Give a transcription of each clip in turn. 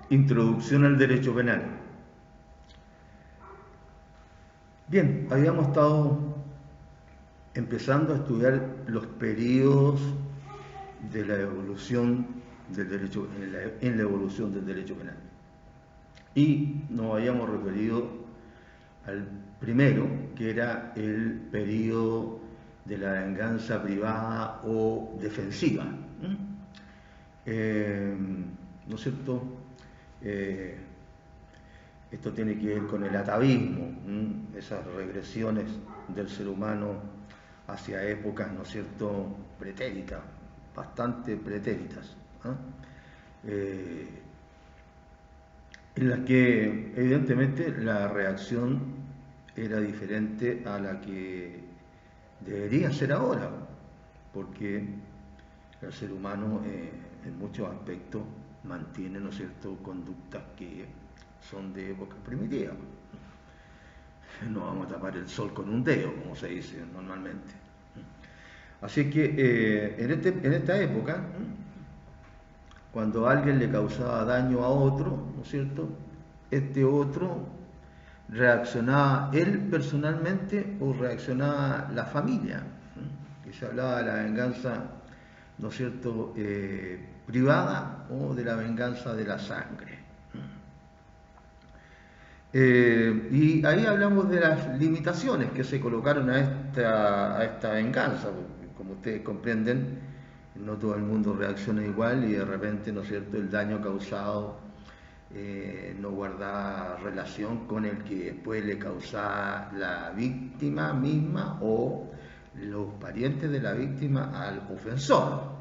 Introducción al derecho penal. Bien, habíamos estado empezando a estudiar los periodos de la evolución del derecho, en la evolución del derecho penal. Y nos habíamos referido al primero, que era el periodo de la venganza privada o defensiva. ¿No es cierto? Esto tiene que ver con el atavismo, esas regresiones del ser humano hacia épocas, ¿no es cierto?, pretéritas, bastante pretéritas, en las que evidentemente la reacción era diferente a la que debería ser ahora, porque el ser humano en muchos aspectos mantiene, ¿no es cierto?, conductas que son de época primitiva. No vamos a tapar el sol con un dedo, como se dice normalmente. Así que en esta época, cuando alguien le causaba daño a otro, ¿no es cierto?, este otro reaccionaba él personalmente o reaccionaba la familia. Que se hablaba de la venganza, ¿no es cierto?, privada o de la venganza de la sangre. Y ahí hablamos de las limitaciones que se colocaron a esta venganza, porque como ustedes comprenden, no todo el mundo reacciona igual y de repente, ¿no es cierto?, el daño causado no guarda relación con el que después le causaba la víctima misma o los parientes de la víctima al ofensor.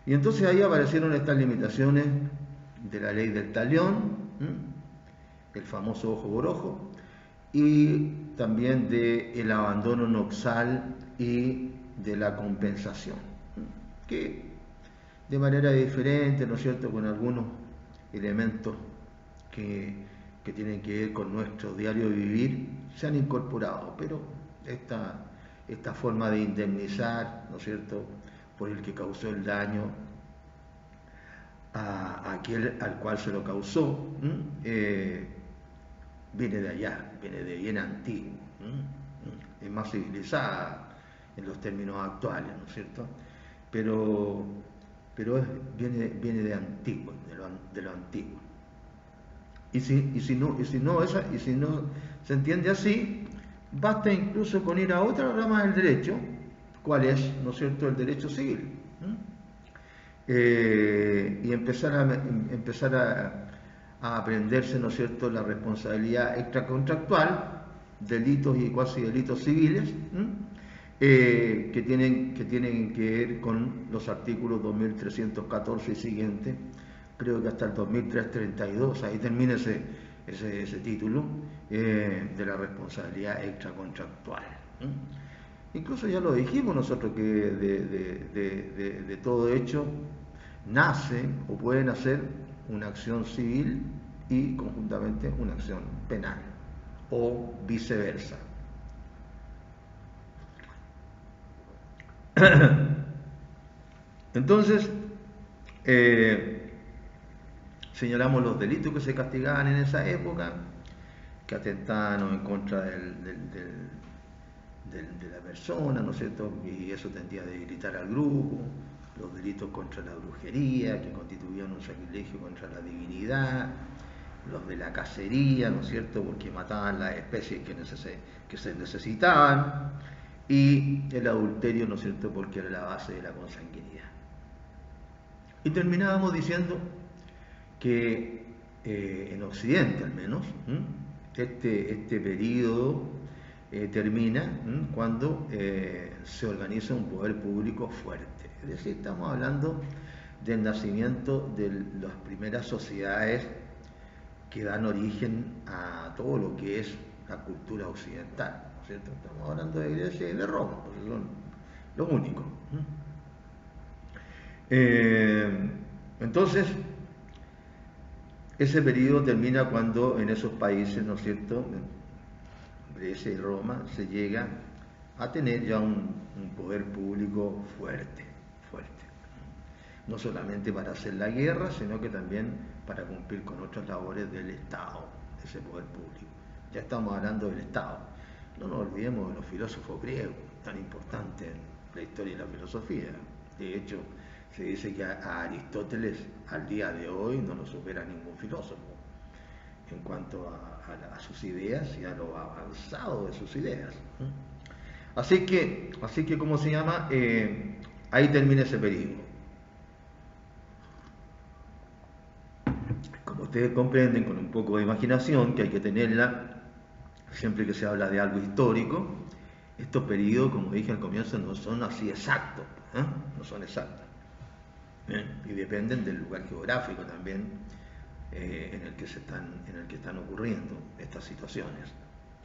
Y entonces ahí aparecieron estas limitaciones de la ley del talión, el famoso ojo por ojo, y también del abandono noxal y de la compensación, que de manera diferente, ¿no es cierto?, con algunos elementos que tienen que ver con nuestro diario vivir, se han incorporado, pero esta forma de indemnizar, ¿no es cierto?, por el que causó el daño a aquel al cual se lo causó, viene de allá, viene de bien antiguo, es más civilizada en los términos actuales, ¿no es cierto? Pero viene de antiguo, de lo antiguo. Y si no se entiende así, basta incluso con ir a otra rama del derecho, cuál es, ¿no es cierto?, el derecho civil. Y empezar a aprenderse, ¿no es cierto?, la responsabilidad extracontractual, delitos y cuasi delitos civiles, que tienen que ver con los artículos 2314 y siguientes, creo que hasta el 2332, ahí termina ese título de la responsabilidad extracontractual. Incluso ya lo dijimos nosotros que de todo hecho nace o puede nacer una acción civil y conjuntamente una acción penal o viceversa. Entonces, señalamos los delitos que se castigaban en esa época, que atentaban en contra de la persona, ¿no es cierto?, y eso tendía a debilitar al grupo, los delitos contra la brujería, que constituían un sacrilegio contra la divinidad, los de la cacería, ¿no es cierto?, porque mataban las especies que se necesitaban, y el adulterio, ¿no es cierto?, porque era la base de la consanguinidad. Y terminábamos diciendo que en Occidente al menos, este periodo termina cuando se organiza un poder público fuerte. Es decir, estamos hablando del nacimiento de las primeras sociedades que dan origen a todo lo que es la cultura occidental, ¿no es cierto? Estamos hablando de Grecia y de Roma, porque son los únicos. Entonces, ese periodo termina cuando en esos países, ¿no es cierto?, Grecia y Roma, se llega a tener ya un poder público fuerte. no solamente para hacer la guerra, sino que también para cumplir con otras labores del Estado, ese poder público. Ya estamos hablando del Estado. No nos olvidemos de los filósofos griegos, tan importantes en la historia de la filosofía. De hecho, se dice que a Aristóteles al día de hoy no lo supera ningún filósofo en cuanto a sus ideas y a lo avanzado de sus ideas. Así que ¿cómo se llama? Ahí termina ese periodo. Como ustedes comprenden, con un poco de imaginación, que hay que tenerla siempre que se habla de algo histórico, estos periodos, como dije al comienzo, no son así exactos, no son exactos. Y dependen del lugar geográfico también en el que están ocurriendo estas situaciones.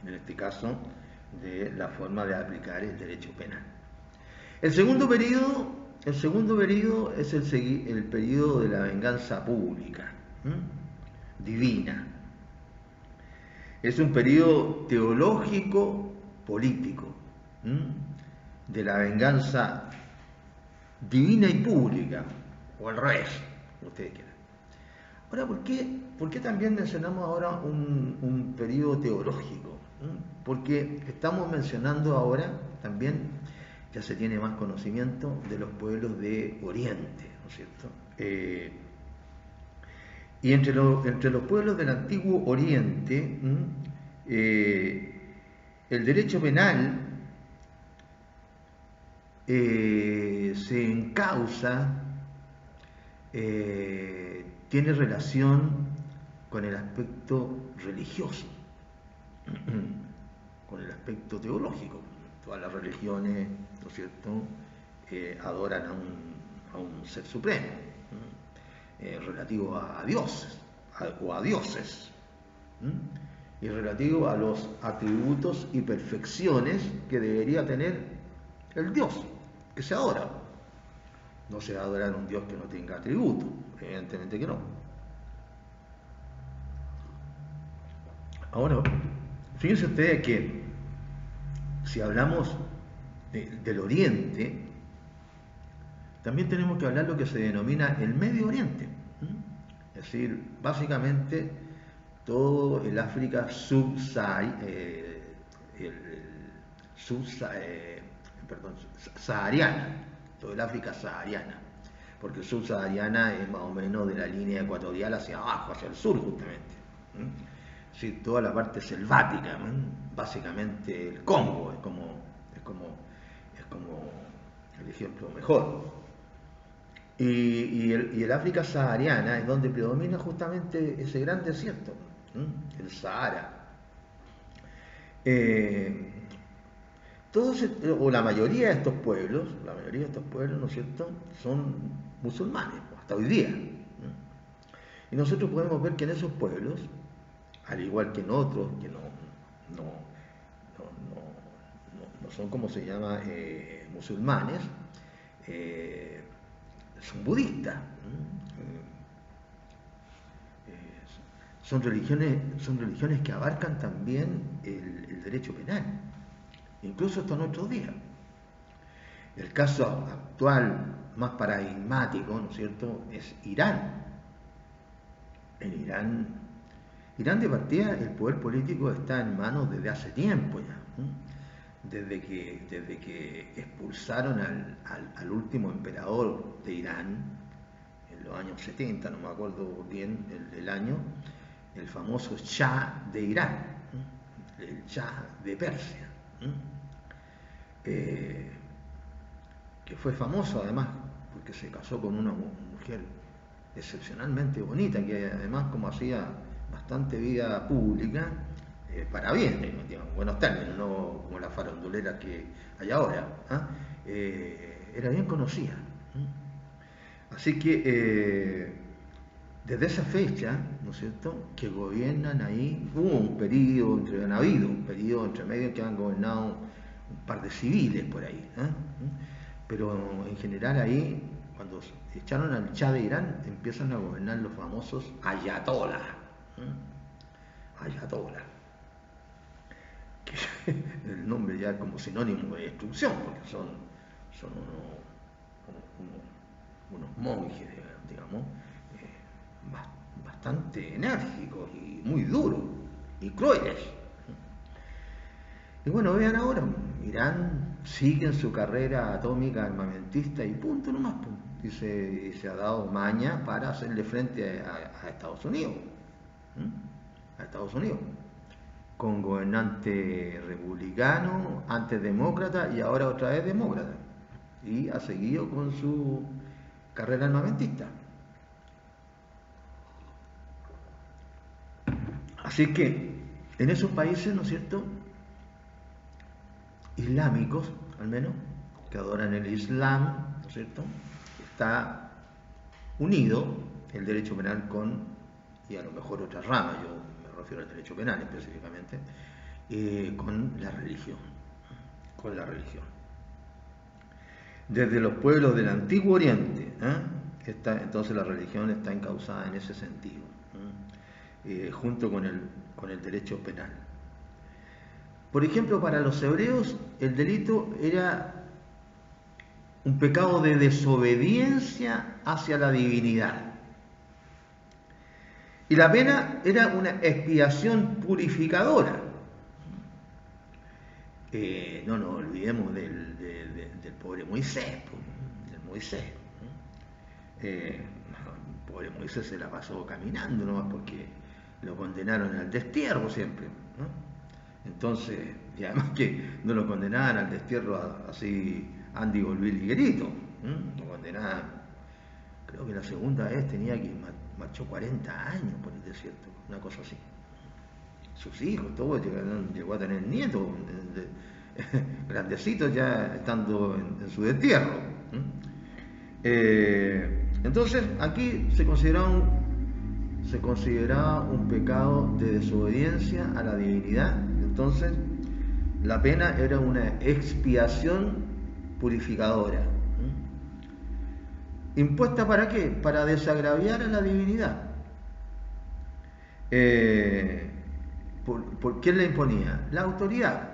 En este caso, de la forma de aplicar el derecho penal. El segundo periodo es el periodo de la venganza pública, divina. Es un periodo teológico político, de la venganza divina y pública, o al revés, como ustedes quieran. Ahora, ¿por qué también mencionamos ahora un periodo teológico? Porque estamos mencionando ahora también, ya se tiene más conocimiento de los pueblos de Oriente, ¿no es cierto? Y entre los pueblos del antiguo Oriente, el derecho penal se encausa, tiene relación con el aspecto religioso, con el aspecto teológico. Todas las religiones, ¿no es cierto?, adoran a un ser supremo, relativo a dioses o a dioses, y relativo a los atributos y perfecciones que debería tener el Dios que se adora. No se va a adorar a un Dios que no tenga atributos, evidentemente que no. Ahora, fíjense ustedes que si hablamos del Oriente, también tenemos que hablar de lo que se denomina el Medio Oriente. Es decir, básicamente todo el África sahariana, todo el África sahariana, porque subsahariana es más o menos de la línea ecuatorial hacia abajo, hacia el sur justamente. Sí, toda la parte selvática, básicamente el Congo es como el ejemplo mejor. Y el África sahariana es donde predomina justamente ese gran desierto, el Sahara. O la mayoría de estos pueblos, ¿no es cierto?, son musulmanes, hasta hoy día. Y nosotros podemos ver que en esos pueblos, al igual que en otros, que no son, como se llama, musulmanes, son budistas. Son religiones que abarcan también el derecho penal, incluso hasta nuestros días. El caso actual más paradigmático, ¿no es cierto?, es Irán. En Irán de partida el poder político está en manos desde hace tiempo ya, desde que expulsaron al último emperador de Irán en los años 70, no me acuerdo bien el año, el famoso Shah de Irán, el Shah de Persia, que fue famoso además porque se casó con una mujer excepcionalmente bonita, que además, como hacía bastante vida pública, para bien, digamos, en buenos términos, no como las faranduleras que hay ahora, era bien conocida. Así que desde esa fecha, ¿no es cierto?, que gobiernan ahí, han habido un periodo entre medio que han gobernado un par de civiles por ahí, pero en general ahí, cuando echaron al Shah de Irán, empiezan a gobernar los famosos ayatollah. Ayatollah. Que el nombre ya como sinónimo de destrucción, porque son unos monjes, digamos, bastante enérgicos y muy duros y crueles. Y bueno, vean ahora, Irán sigue en su carrera atómica armamentista y punto nomás, y se ha dado maña para hacerle frente a Estados Unidos, a Estados Unidos, con gobernante republicano, antes demócrata y ahora otra vez demócrata, y ha seguido con su carrera armamentista. Así que en esos países, ¿no es cierto?, islámicos, al menos, que adoran el Islam, ¿no es cierto?, está unido el derecho penal con, y a lo mejor otras ramas, yo me refiero al derecho penal específicamente, con la religión, con la religión. Desde los pueblos del Antiguo Oriente, entonces la religión está encauzada en ese sentido, junto con el derecho penal. Por ejemplo, para los hebreos el delito era un pecado de desobediencia hacia la divinidad. Y la pena era una expiación purificadora. No nos olvidemos del pobre Moisés, del Moisés. El pobre Moisés se la pasó caminando nomás porque lo condenaron al destierro siempre, ¿no? Entonces, y además que no lo condenaban al destierro así Andy Golbil Liguerito, lo condenaban, creo que la segunda vez tenía que marchó 40 años por el desierto, una cosa así. Sus hijos, todos llegó a tener nietos, grandecitos ya estando en su destierro. Entonces, aquí se consideraba un pecado de desobediencia a la divinidad. Entonces, la pena era una expiación purificadora. ¿Impuesta para qué? Para desagraviar a la divinidad. ¿Por quién la imponía? La autoridad.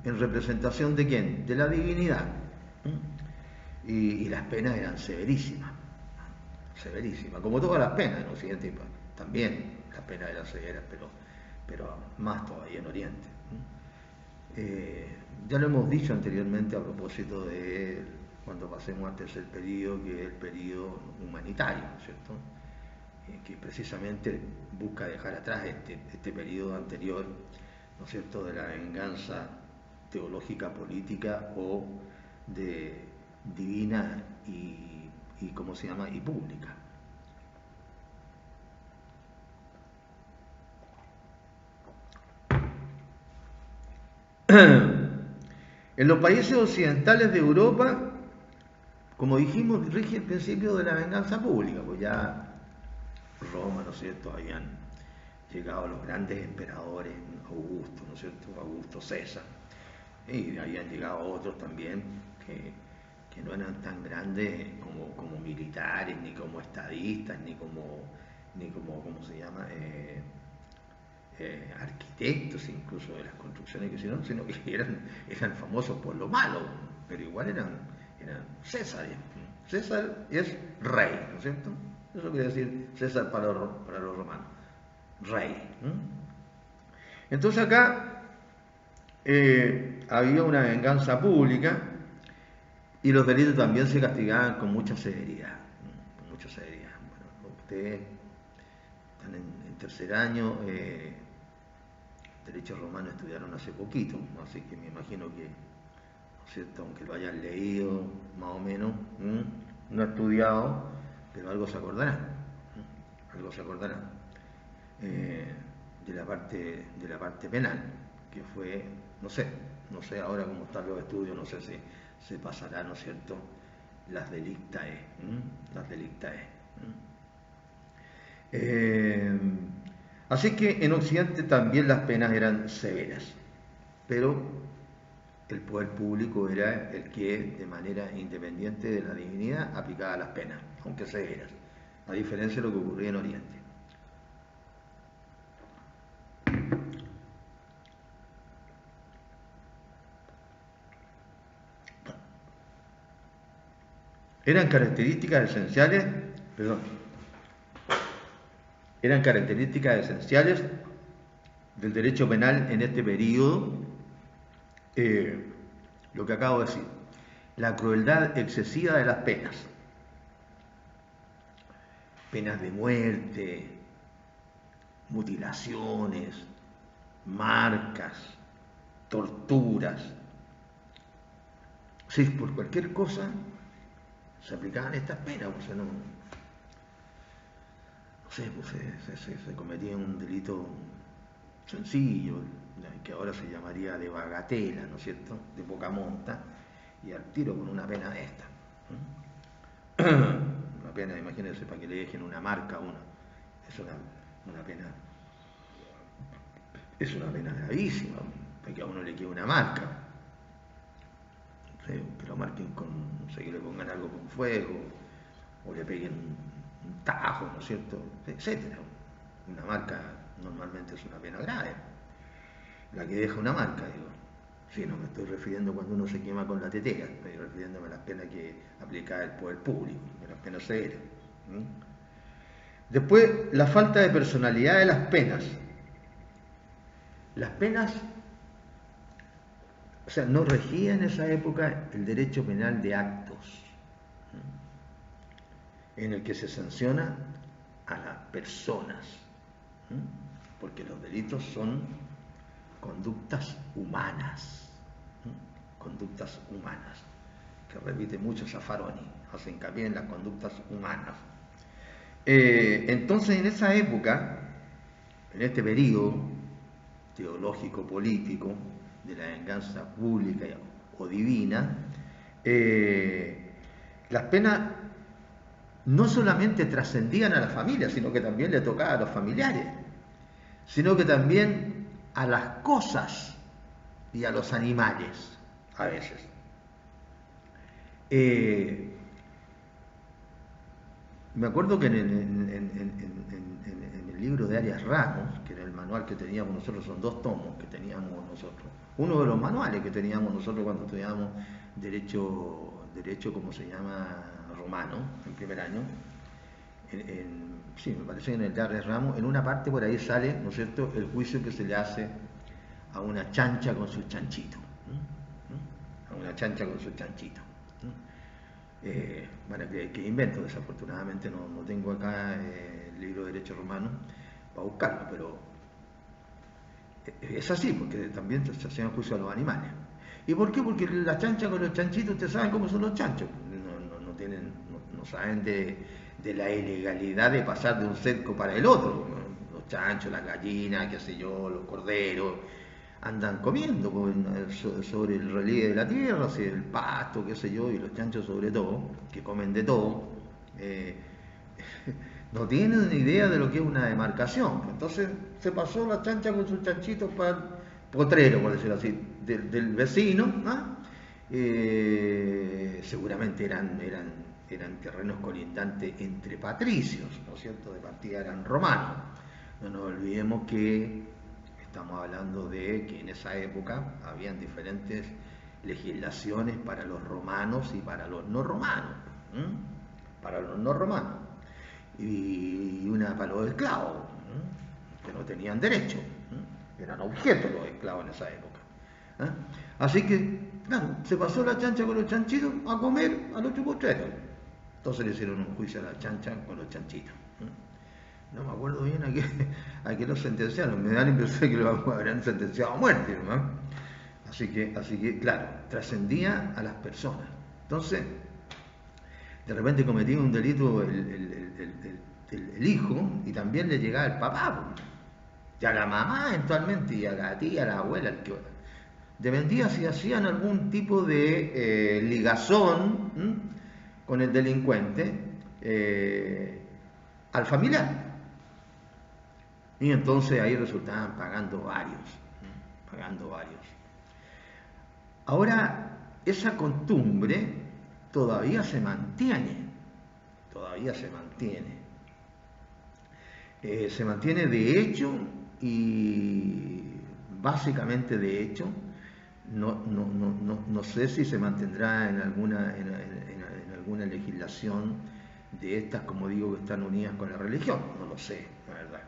¿En representación de quién? De la divinidad. Y las penas eran severísimas. Severísimas. Como todas las penas en Occidente, también las penas eran severas, pero más todavía en Oriente. Ya lo hemos dicho anteriormente a propósito de cuando pasemos al tercer periodo, que es el periodo humanitario, ¿cierto?, que precisamente busca dejar atrás este periodo anterior, ¿no es cierto?, de la venganza teológica, política o de divina y ¿cómo se llama?, y pública. En los países occidentales de Europa, como dijimos, rige el principio de la venganza pública, pues ya Roma, ¿no es cierto?, habían llegado los grandes emperadores, Augusto, ¿no es cierto?, Augusto César, y habían llegado otros también que no eran tan grandes como militares, ni como estadistas, ni como ¿cómo se llama?, arquitectos incluso de las construcciones que hicieron, sino que eran famosos por lo malo, pero igual eran Césares. César es rey, ¿no es cierto? Eso quiere decir César para los romanos, rey. Entonces acá había una venganza pública y los delitos también se castigaban con mucha severidad. Con mucha severidad. Bueno, ustedes están en tercer año, Derecho Romano estudiaron hace poquito, ¿no? Así que me imagino que, ¿no es cierto?, aunque lo hayan leído más o menos, no estudiado, pero algo se acordarán, algo se acordarán de la parte penal, que fue, no sé ahora cómo están los estudios, no sé si se pasará, ¿no es cierto?, las delictae, así que en Occidente también las penas eran severas, pero el poder público era el que, de manera independiente de la divinidad, aplicaba las penas, aunque severas, a diferencia de lo que ocurría en Oriente. Eran características esenciales, perdón, eran características esenciales del derecho penal en este periodo, lo que acabo de decir, la crueldad excesiva de las penas, penas de muerte, mutilaciones, marcas, torturas. Si por cualquier cosa se aplicaban estas penas, o sea, no sé, pues se cometía un delito sencillo, que ahora se llamaría de bagatela, ¿no es cierto?, de poca monta, y al tiro con una pena de esta. Una pena, imagínense, para que le dejen una marca a uno. Es una pena gravísima, para que a uno le quede una marca. No sé, que lo marquen con, no sé, que le pongan algo con fuego, o le peguen un tajo, ¿no es cierto?, etcétera. Una marca normalmente es una pena grave, la que deja una marca, digo. Sí, no me estoy refiriendo cuando uno se quema con la tetera, estoy refiriéndome a las penas que aplica el poder público, de las penas severas. Después, la falta de personalidad de las penas. Las penas, o sea, no regía en esa época el derecho penal de actos, en el que se sanciona a las personas, porque los delitos son conductas humanas, conductas humanas, que repite mucho Zaffaroni, hace hincapié en las conductas humanas. Entonces, en esa época, en este periodo teológico político de la venganza pública o divina, las penas no solamente trascendían a la familia, sino que también le tocaba a los familiares, sino que también a las cosas y a los animales, a veces. Me acuerdo que en el libro de Arias Ramos, que era el manual que teníamos nosotros, son 2 tomos que teníamos nosotros, uno de los manuales que teníamos nosotros cuando estudiábamos derecho, ¿cómo se llama?, romano, en primer año. Sí, me parece que en el de Arias Ramos, en una parte por ahí sale, ¿no es cierto?, el juicio que se le hace a una chancha con su chanchito. A una chancha con su chanchito. Bueno, que invento, desafortunadamente no tengo acá el libro de Derecho Romano para buscarlo, pero es así, porque también se hacían juicio a los animales. ¿Y por qué? Porque la chancha con los chanchitos, ustedes saben cómo son los chanchos, no saben de la ilegalidad de pasar de un cerco para el otro. Los chanchos, las gallinas, qué sé yo, los corderos, andan comiendo sobre el relieve de la tierra, el pasto, qué sé yo, y los chanchos sobre todo, que comen de todo, no tienen ni idea de lo que es una demarcación. Entonces se pasó la chancha con sus chanchitos para el potrero, por decirlo así, del vecino, ¿no? Seguramente eran terrenos colindantes entre patricios, ¿no es cierto?, de partida eran romanos. No nos olvidemos que estamos hablando de que en esa época habían diferentes legislaciones para los romanos y para los no romanos. Para los no romanos. Y una para los esclavos, que no tenían derecho. Eran objetos los esclavos en esa época. Así que, claro, se pasó la chancha con los chanchitos a comer a los chupotreros. Entonces le hicieron un juicio a la chancha con los chanchitos. No me acuerdo bien a qué los sentenciaron. Me da la impresión de que lo habrán sentenciado a muerte, ¿no? Así que, claro, trascendía a las personas. Entonces, de repente cometía un delito el hijo, y también le llegaba el papá, y a la mamá eventualmente, y a la tía, a la abuela, dependía si hacían algún tipo de ligazón con el delincuente al familiar. Y entonces ahí resultaban pagando varios. Ahora, esa costumbre todavía se mantiene. Se mantiene de hecho, y básicamente de hecho. No sé si se mantendrá en algún alguna legislación de estas, como digo, que están unidas con la religión. No lo sé, la verdad.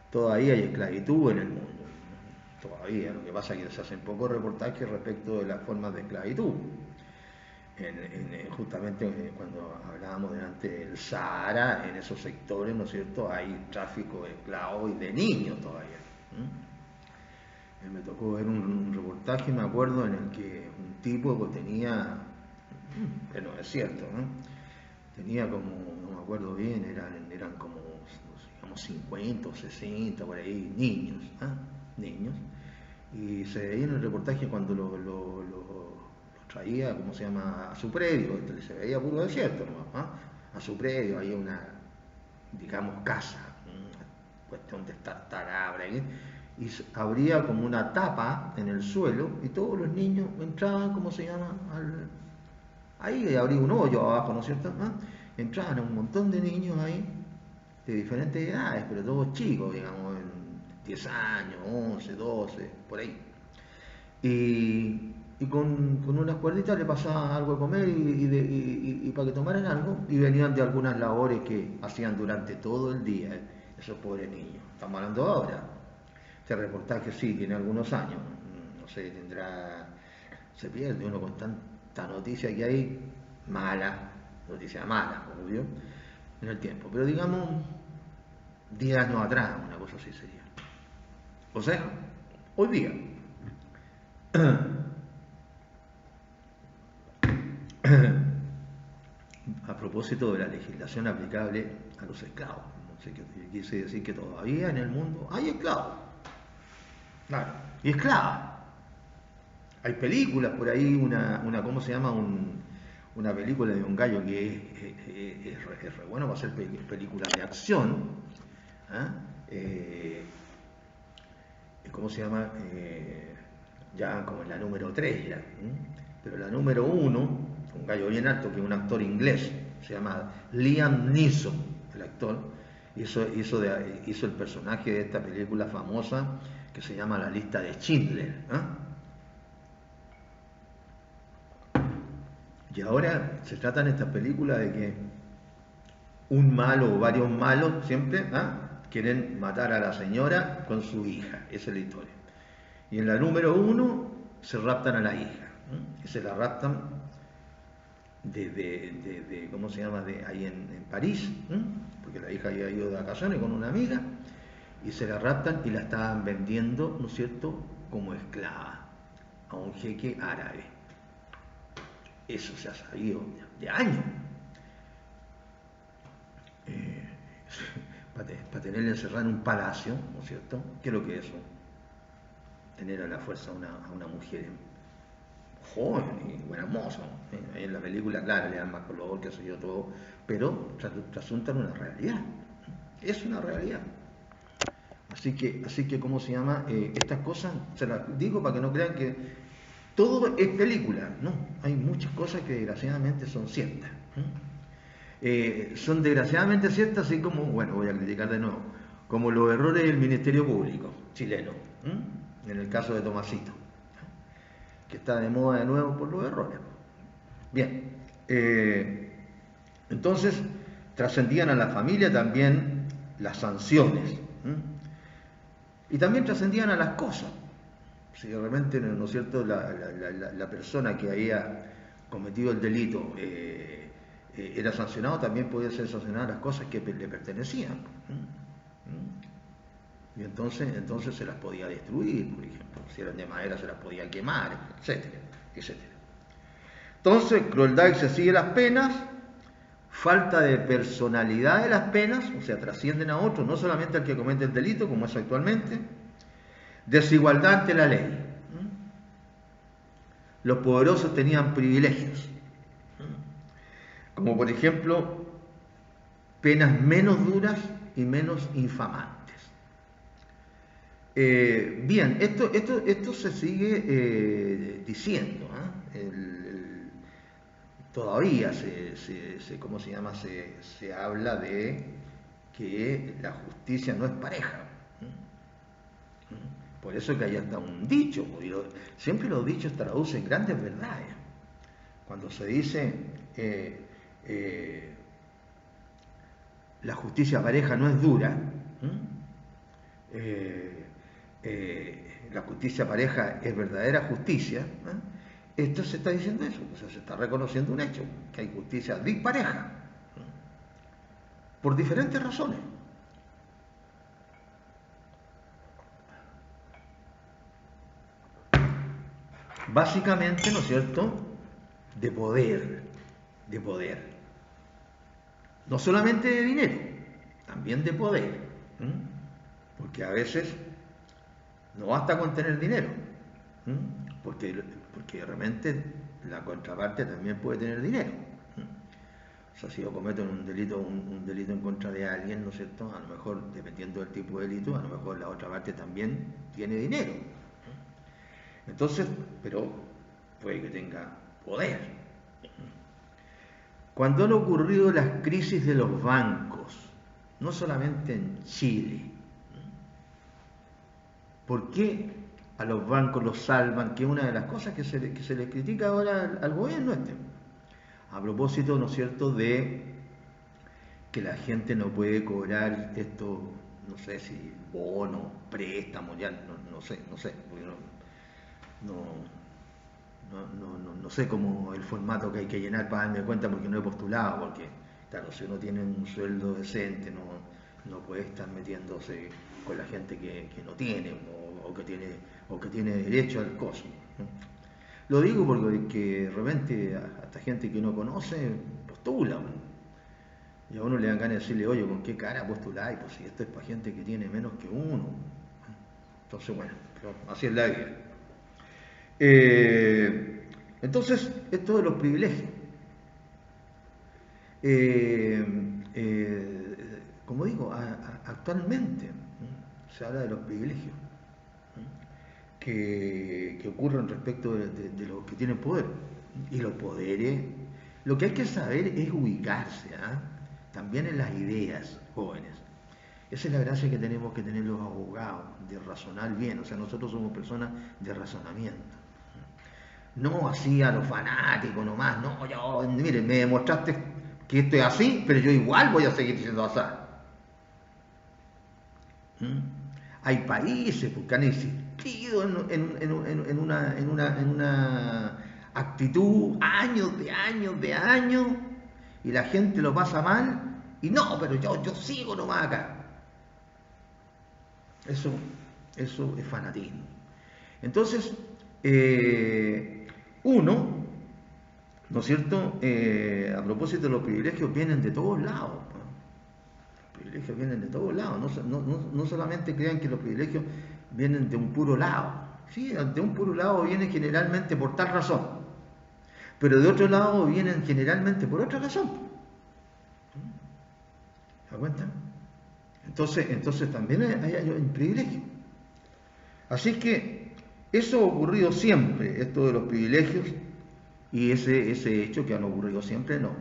Todavía hay esclavitud en el mundo. Todavía. Lo que pasa es que se hacen pocos reportajes respecto de las formas de esclavitud. Justamente cuando hablábamos delante del Sahara, en esos sectores, ¿no es cierto?, hay tráfico de esclavos y de niños todavía. Me tocó ver un reportaje, me acuerdo, en el que un tipo que tenía, pero es cierto, ¿no?, tenía como, no me acuerdo bien, eran como, digamos, 50 o 60, por ahí, niños, niños, y se veía en el reportaje cuando lo traía, ¿cómo se llama?, a su predio, se veía puro desierto, ¿no?, a su predio, hay una, digamos, casa, cuestión de estar tarabra, y abría como una tapa en el suelo y todos los niños entraban, ¿cómo se llama?, ahí abría un hoyo abajo, ¿no es cierto?, entraban un montón de niños ahí, de diferentes edades, pero todos chicos, digamos, en 10 años, 11, 12, por ahí. Y con unas cuerditas le pasaban algo de comer y para que tomaran algo, y venían de algunas labores que hacían durante todo el día, esos pobres niños. Estamos hablando ahora. Este reportaje sí tiene algunos años, no sé, se pierde uno con tanta noticia que hay, noticia mala, obvio, en el tiempo. Pero digamos, 10 años atrás, una cosa así sería. O sea, hoy día. A propósito de la legislación aplicable a los esclavos, no sé qué quise decir, que todavía en el mundo hay esclavos, claro, y esclavas. Hay películas por ahí, ¿cómo se llama? Una película de un gallo que es re bueno para hacer películas de acción. ¿Cómo se llama? Ya como en la número 3 ya. Pero la número 1, un gallo bien alto, que es un actor inglés, se llama Liam Neeson, el actor, hizo el personaje de esta película famosa que se llama La lista de Schindler. Y ahora se trata en esta película de que un malo o varios malos siempre quieren matar a la señora con su hija. Esa es la historia. Y en la número 1 se raptan a la hija. Y se la raptan de ¿cómo se llama?, de ahí en París, porque la hija había ido de vacaciones con una amiga, y se la raptan y la estaban vendiendo, ¿no es cierto?, como esclava a un jeque árabe. Eso se ha sabido de años. Para tenerla encerrada en un palacio, ¿no es cierto? ¿Qué es lo que es eso? Tener a la fuerza a una mujer joven y buena moza. En la película, claro, le dan más color, qué sé yo, todo, pero trasuntan una realidad. Es una realidad. Así que ¿cómo se llama? Estas cosas, se las digo para que no crean que todo es película. No, hay muchas cosas que desgraciadamente son ciertas. Son desgraciadamente ciertas, así como, bueno, voy a criticar de nuevo, como los errores del Ministerio Público chileno, en el caso de Tomasito, que está de moda de nuevo por los errores. Bien, entonces trascendían a la familia también las sanciones, y también trascendían a las cosas. Si realmente, ¿no es cierto?, la persona que había cometido el delito era sancionado, también podía ser sancionada las cosas que le pertenecían. Y entonces se las podía destruir, por ejemplo. Si eran de madera se las podía quemar, etcétera, etcétera. Entonces, crueldad excesiva de las penas, falta de personalidad de las penas, o sea, trascienden a otros, no solamente al que comete el delito, como es actualmente, desigualdad ante la ley. Los poderosos tenían privilegios, como por ejemplo, penas menos duras y menos infamantes. Bien, esto se sigue diciendo, todavía ¿cómo se llama? Se habla de que la justicia no es pareja. Por eso que hay hasta un dicho, siempre los dichos traducen grandes verdades. Cuando se dice, la justicia pareja no es dura, la justicia pareja es verdadera justicia, esto se está diciendo eso, o sea, se está reconociendo un hecho, que hay justicia dispareja, por diferentes razones. Básicamente, ¿no es cierto?, de poder, de poder. No solamente de dinero, también de poder. Porque a veces no basta con tener dinero, porque realmente la contraparte también puede tener dinero. O sea, si yo cometo un delito en contra de alguien, ¿no es cierto?, a lo mejor, dependiendo del tipo de delito, a lo mejor la otra parte también tiene dinero. Entonces, pero puede que tenga poder. Cuando han ocurrido las crisis de los bancos, no solamente en Chile, ¿por qué a los bancos los salvan? Que es una de las cosas que se les critica ahora al gobierno este. A propósito, ¿no es cierto?, de que la gente no puede cobrar esto, no sé si bonos, préstamos, ya no sé, porque no sé cómo el formato que hay que llenar para darme cuenta, porque no he postulado, porque claro, si uno tiene un sueldo decente no puede estar metiéndose con la gente que no tiene o que tiene derecho al costo, ¿no? Lo digo porque de repente a esta gente que uno conoce postula, y a uno le dan ganas de decirle, oye, ¿con qué cara postuláis? Pues si esto es para gente que tiene menos que uno. Entonces, bueno, pero así es la vida. Entonces, esto de los privilegios. Como digo, actualmente se habla de los privilegios que ocurren respecto de los que tienen poder. Y los poderes, lo que hay que saber es ubicarse, también en las ideas, jóvenes. Esa es la gracia que tenemos que tener los abogados, de razonar bien. O sea, nosotros somos personas de razonamiento. No así a los fanáticos nomás, no, yo, mire, me demostraste que esto es así, pero yo igual voy a seguir siendo así. Hay países que han insistido en una actitud años de años, y la gente lo pasa mal, y no, pero yo sigo nomás acá. Eso es fanatismo. Entonces, uno, ¿no es cierto?, a propósito de los privilegios, vienen de todos lados. Los privilegios vienen de todos lados. No solamente crean que los privilegios vienen de un puro lado. Sí, de un puro lado vienen generalmente por tal razón, pero de otro lado vienen generalmente por otra razón. ¿Se da cuenta? Entonces también hay un privilegio. Así que eso ha ocurrido siempre, esto de los privilegios, y ese hecho que han ocurrido siempre no.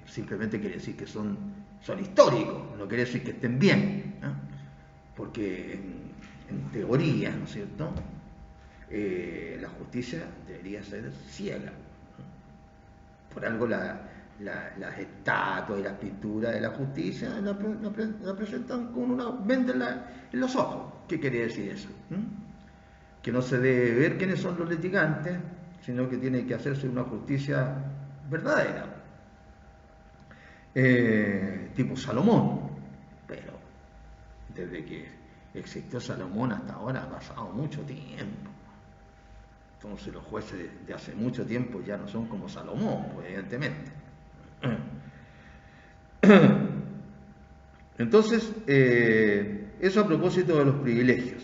Simplemente quiere decir que son históricos, no quiere decir que estén bien, ¿no? Porque en teoría, ¿no es cierto?, la justicia debería ser ciega, ¿no? Por algo las estatuas y las pinturas de la justicia la presentan con una venda en los ojos. ¿Qué quiere decir eso? Que no se debe ver quiénes son los litigantes, sino que tiene que hacerse una justicia verdadera, tipo Salomón. Pero desde que existió Salomón hasta ahora ha pasado mucho tiempo. Entonces los jueces de hace mucho tiempo ya no son como Salomón, pues, evidentemente. Entonces, eso a propósito de los privilegios.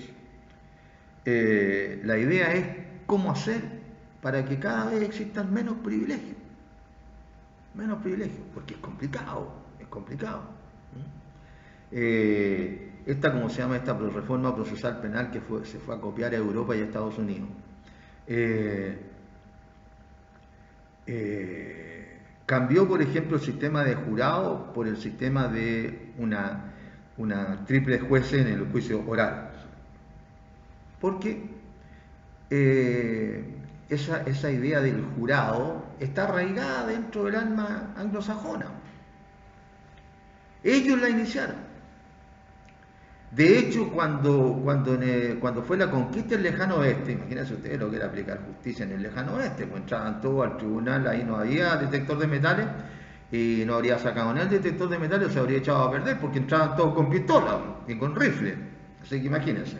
La idea es cómo hacer para que cada vez existan menos privilegios. Menos privilegios, porque es complicado, es complicado. ¿Cómo se llama esta reforma procesal penal que se fue a copiar a Europa y a Estados Unidos? Cambió, por ejemplo, el sistema de jurado por el sistema de una triple juez en el juicio oral. Porque esa idea del jurado está arraigada dentro del alma anglosajona. Ellos la iniciaron. De hecho, cuando fue la conquista del lejano oeste, imagínense ustedes lo que era aplicar justicia en el lejano oeste, pues entraban todos al tribunal, ahí no había detector de metales, y no habría sacado ni el detector de metales, se habría echado a perder, porque entraban todos con pistola y con rifle. Así que imagínense.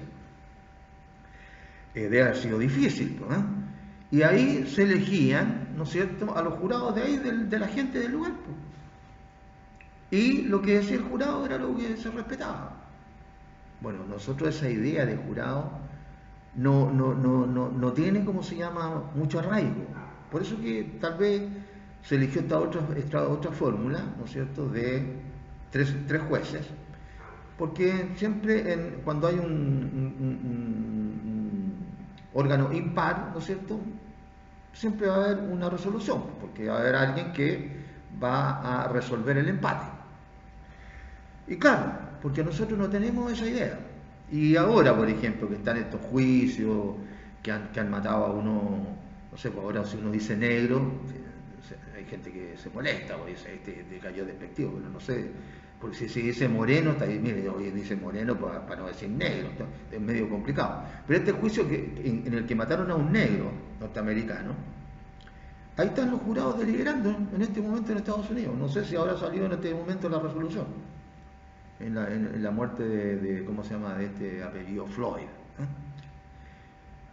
Debe haber sido difícil, ¿eh? Y ahí se elegían, ¿no es cierto?, a los jurados de ahí, de la gente del lugar, pues. Y lo que decía el jurado era lo que se respetaba. Bueno, nosotros esa idea de jurado no tiene, como se llama, mucho arraigo. Por eso que tal vez se eligió esta otra fórmula, ¿no es cierto?, de tres jueces. Porque siempre cuando hay un órgano impar, ¿no es cierto?, siempre va a haber una resolución, porque va a haber alguien que va a resolver el empate. Y claro, porque nosotros no tenemos esa idea. Y ahora, por ejemplo, que están estos juicios que han matado a uno, no sé, pues ahora si uno dice negro, hay gente que se molesta, o dice, te cayó despectivo, pero no sé, porque si dice moreno, está ahí, mire, hoy dice moreno para no decir negro, es medio complicado. Pero este juicio en el que mataron a un negro norteamericano, ahí están los jurados deliberando en este momento en Estados Unidos. No sé si ahora salió en este momento la resolución. En la muerte de ¿cómo se llama?, de este apellido Floyd.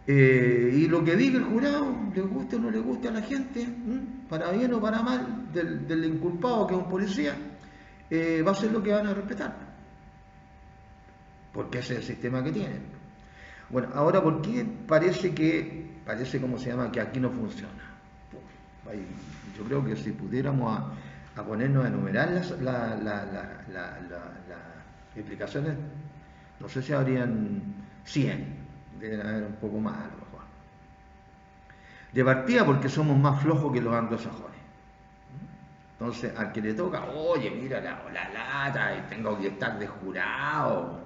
Y lo que diga el jurado, le guste o no le guste a la gente, para bien o para mal, del inculpado que es un policía, va a ser lo que van a respetar. Porque ese es el sistema que tienen. Bueno, ahora, ¿por qué parece ¿cómo se llama?, que aquí no funciona? Yo creo que si pudiéramos a ponernos a enumerar las explicaciones, no sé si habrían 100, deben haber un poco más a lo mejor. De partida porque somos más flojos que los anglosajones. Entonces, al que le toca, oye, mira la lata, y tengo que estar de jurado,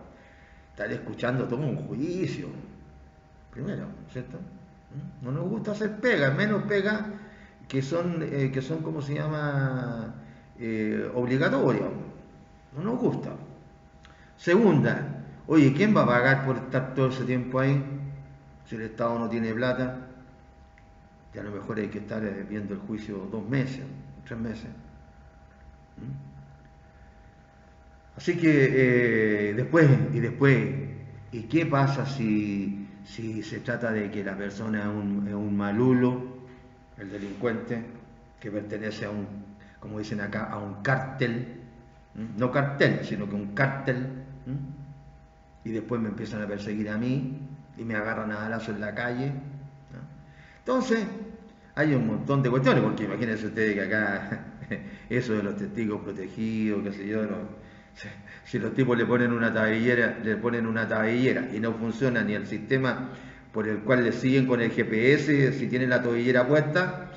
estar escuchando todo un juicio. Primero, ¿cierto? No nos gusta hacer pega, menos pega que son ¿cómo se llama?, obligatorias. No nos gusta. Segunda, oye, ¿quién va a pagar por estar todo ese tiempo ahí? Si el Estado no tiene plata, que a lo mejor hay que estar viendo el juicio 2 meses, 3 meses. Así que después, ¿y qué pasa si se trata de que la persona es un malulo, el delincuente, que pertenece a como dicen acá, a un cártel? No cartel, sino que un cártel, y después me empiezan a perseguir a mí y me agarran a balazos en la calle, ¿no? Entonces, hay un montón de cuestiones, porque imagínense ustedes que acá eso de los testigos protegidos, qué sé yo, si los tipos le ponen una tabillera y no funciona ni el sistema por el cual le siguen con el GPS si tienen la tobillera puesta,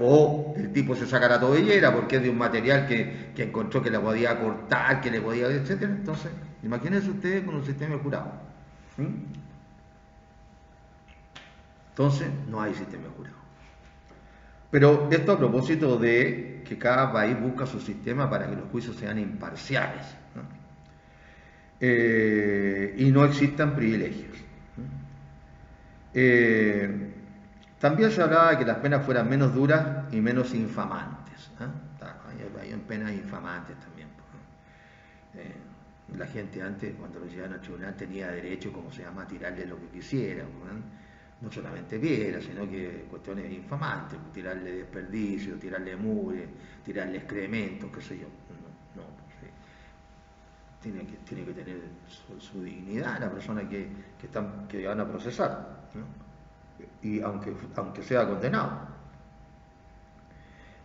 o el tipo se saca la tobillera porque es de un material que encontró que la podía cortar, que le podía, etcétera. Entonces, imagínense ustedes con un sistema de jurado. Entonces, no hay sistema de jurado. Pero esto a propósito de que cada país busca su sistema para que los juicios sean imparciales, ¿no? Y no existan privilegios. También se hablaba de que las penas fueran menos duras y menos infamantes. Hay penas infamantes también. La gente antes, cuando lo llevaban al tribunal, tenía derecho, como se llama, a tirarle lo que quisiera, no solamente piedras, sino que cuestiones infamantes, tirarle desperdicio, tirarle mugre, tirarle excrementos, qué sé yo. Tiene que tener su dignidad la persona que van a procesar, ¿no? Y aunque sea condenado.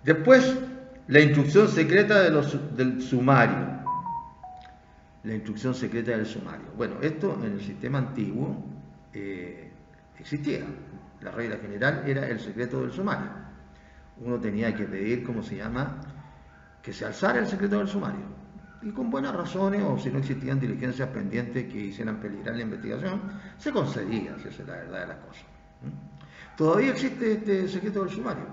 Después, la instrucción secreta del sumario. La instrucción secreta del sumario. Bueno, esto en el sistema antiguo existía. La regla general era el secreto del sumario. Uno tenía que pedir, ¿cómo se llama?, que se alzara el secreto del sumario. Y con buenas razones, o si no existían diligencias pendientes que hicieran peligrar la investigación, se concedía, si esa es la verdad de las cosas. Todavía existe este secreto del sumario.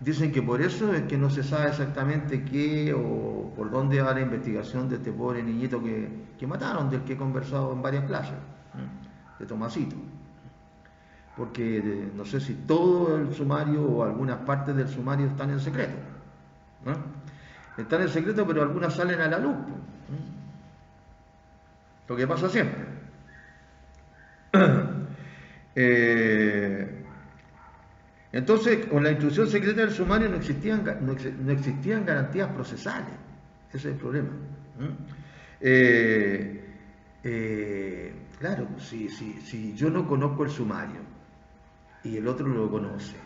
Dicen que por eso es que no se sabe exactamente qué o por dónde va la investigación de este pobre niñito que mataron, del que he conversado en varias clases, de Tomasito. Porque no sé si todo el sumario o algunas partes del sumario están en secreto, ¿no? Están en secreto, pero algunas salen a la luz, ¿no? Lo que pasa siempre. Entonces, con la instrucción secreta del sumario no existían garantías procesales. Ese es el problema. Claro, si yo no conozco el sumario y el otro lo conoce,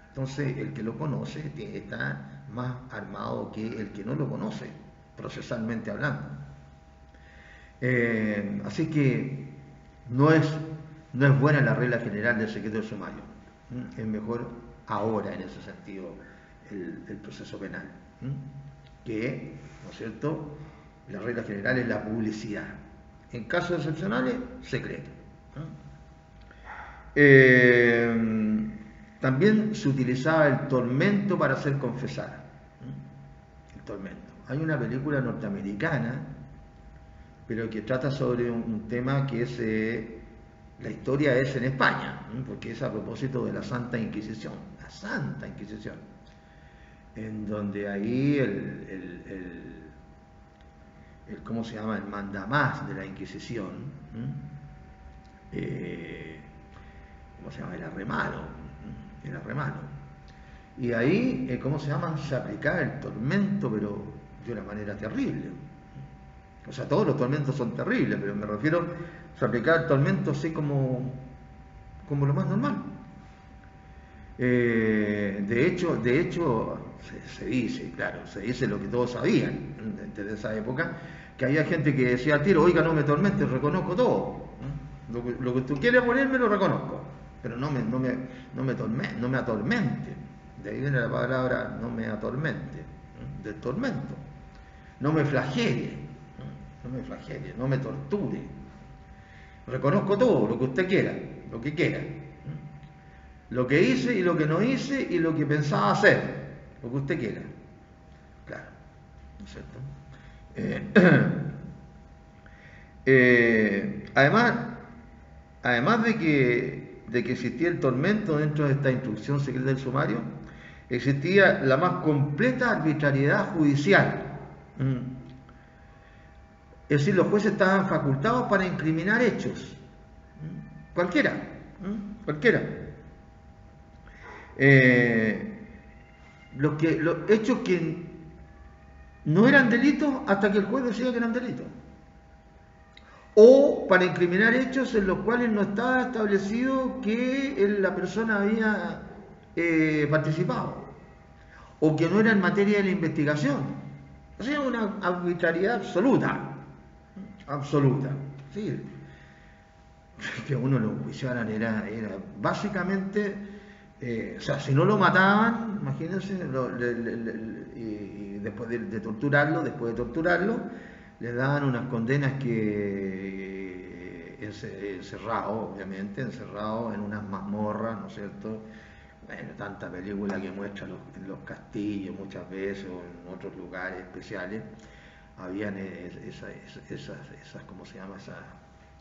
entonces el que lo conoce está más armado que el que no lo conoce, procesalmente hablando. Así que no es buena la regla general del secreto del sumario. Es mejor ahora, en ese sentido, el proceso penal. Que, ¿no es cierto?, la regla general es la publicidad. En casos excepcionales, secreto. También se utilizaba el tormento para hacer confesar. El tormento. Hay una película norteamericana, pero que trata sobre un tema que es, la historia es en España, porque es a propósito de la Santa Inquisición, en donde ahí ¿cómo se llama?, el mandamás de la Inquisición, ¿cómo se llama?, era re malo. Y ahí, ¿cómo se llama?, se aplicaba el tormento, pero de una manera terrible. O sea, todos los tormentos son terribles, pero me refiero, se aplicaba el tormento así como lo más normal. De hecho se dice lo que todos sabían desde esa época, que había gente que decía al tiro: oiga, no me tormentes, reconozco todo. Lo que tú quieres ponerme lo reconozco, pero no me atormente. De ahí viene la palabra no me atormente, del tormento. No me flagele, no me torture. Reconozco todo, lo que usted quiera, lo que quiera. Lo que hice y lo que no hice y lo que pensaba hacer, lo que usted quiera. Claro, ¿no es cierto? Además de que existía el tormento dentro de esta instrucción secreta del sumario, existía la más completa arbitrariedad judicial. Es decir, los jueces estaban facultados para incriminar hechos. Cualquiera. Los hechos que no eran delitos hasta que el juez decía que eran delitos. O para incriminar hechos en los cuales no estaba establecido que la persona había participado, o que no era en materia de la investigación. O sea, una arbitrariedad absoluta. Sí. Que a uno lo enjuiciaran era básicamente, o sea, si no lo mataban, imagínense, y después de torturarlo, les daban unas condenas que encerrado en unas mazmorras, ¿no es cierto? Bueno, tanta película que muestra en los castillos muchas veces o en otros lugares especiales, habían esas ¿cómo se llama?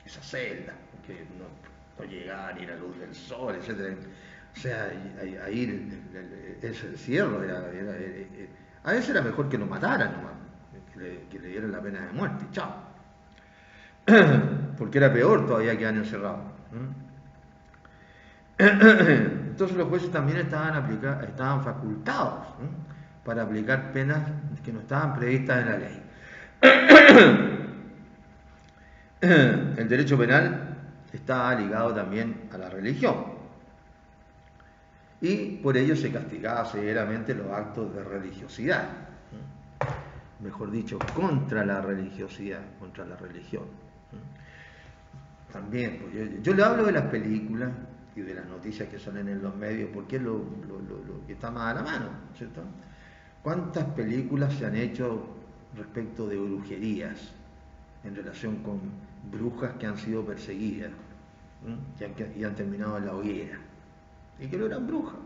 Esas celdas, que no llegaban ni la luz del sol, etc. O sea, ahí ese encierro a veces era mejor que lo mataran nomás, que le dieran la pena de muerte, chao. Porque era peor todavía quedar encerrado. Entonces los jueces también estaban facultados para aplicar penas que no estaban previstas en la ley. El derecho penal estaba ligado también a la religión, y por ello se castigaba severamente los actos de religiosidad, mejor dicho, contra la religiosidad, contra la religión. También, pues yo le hablo de las películas y de las noticias que salen en los medios porque es lo que está más a la mano, ¿cierto? ¿Cuántas películas se han hecho respecto de brujerías en relación con brujas que han sido perseguidas? y han terminado en la hoguera, y que no eran brujas.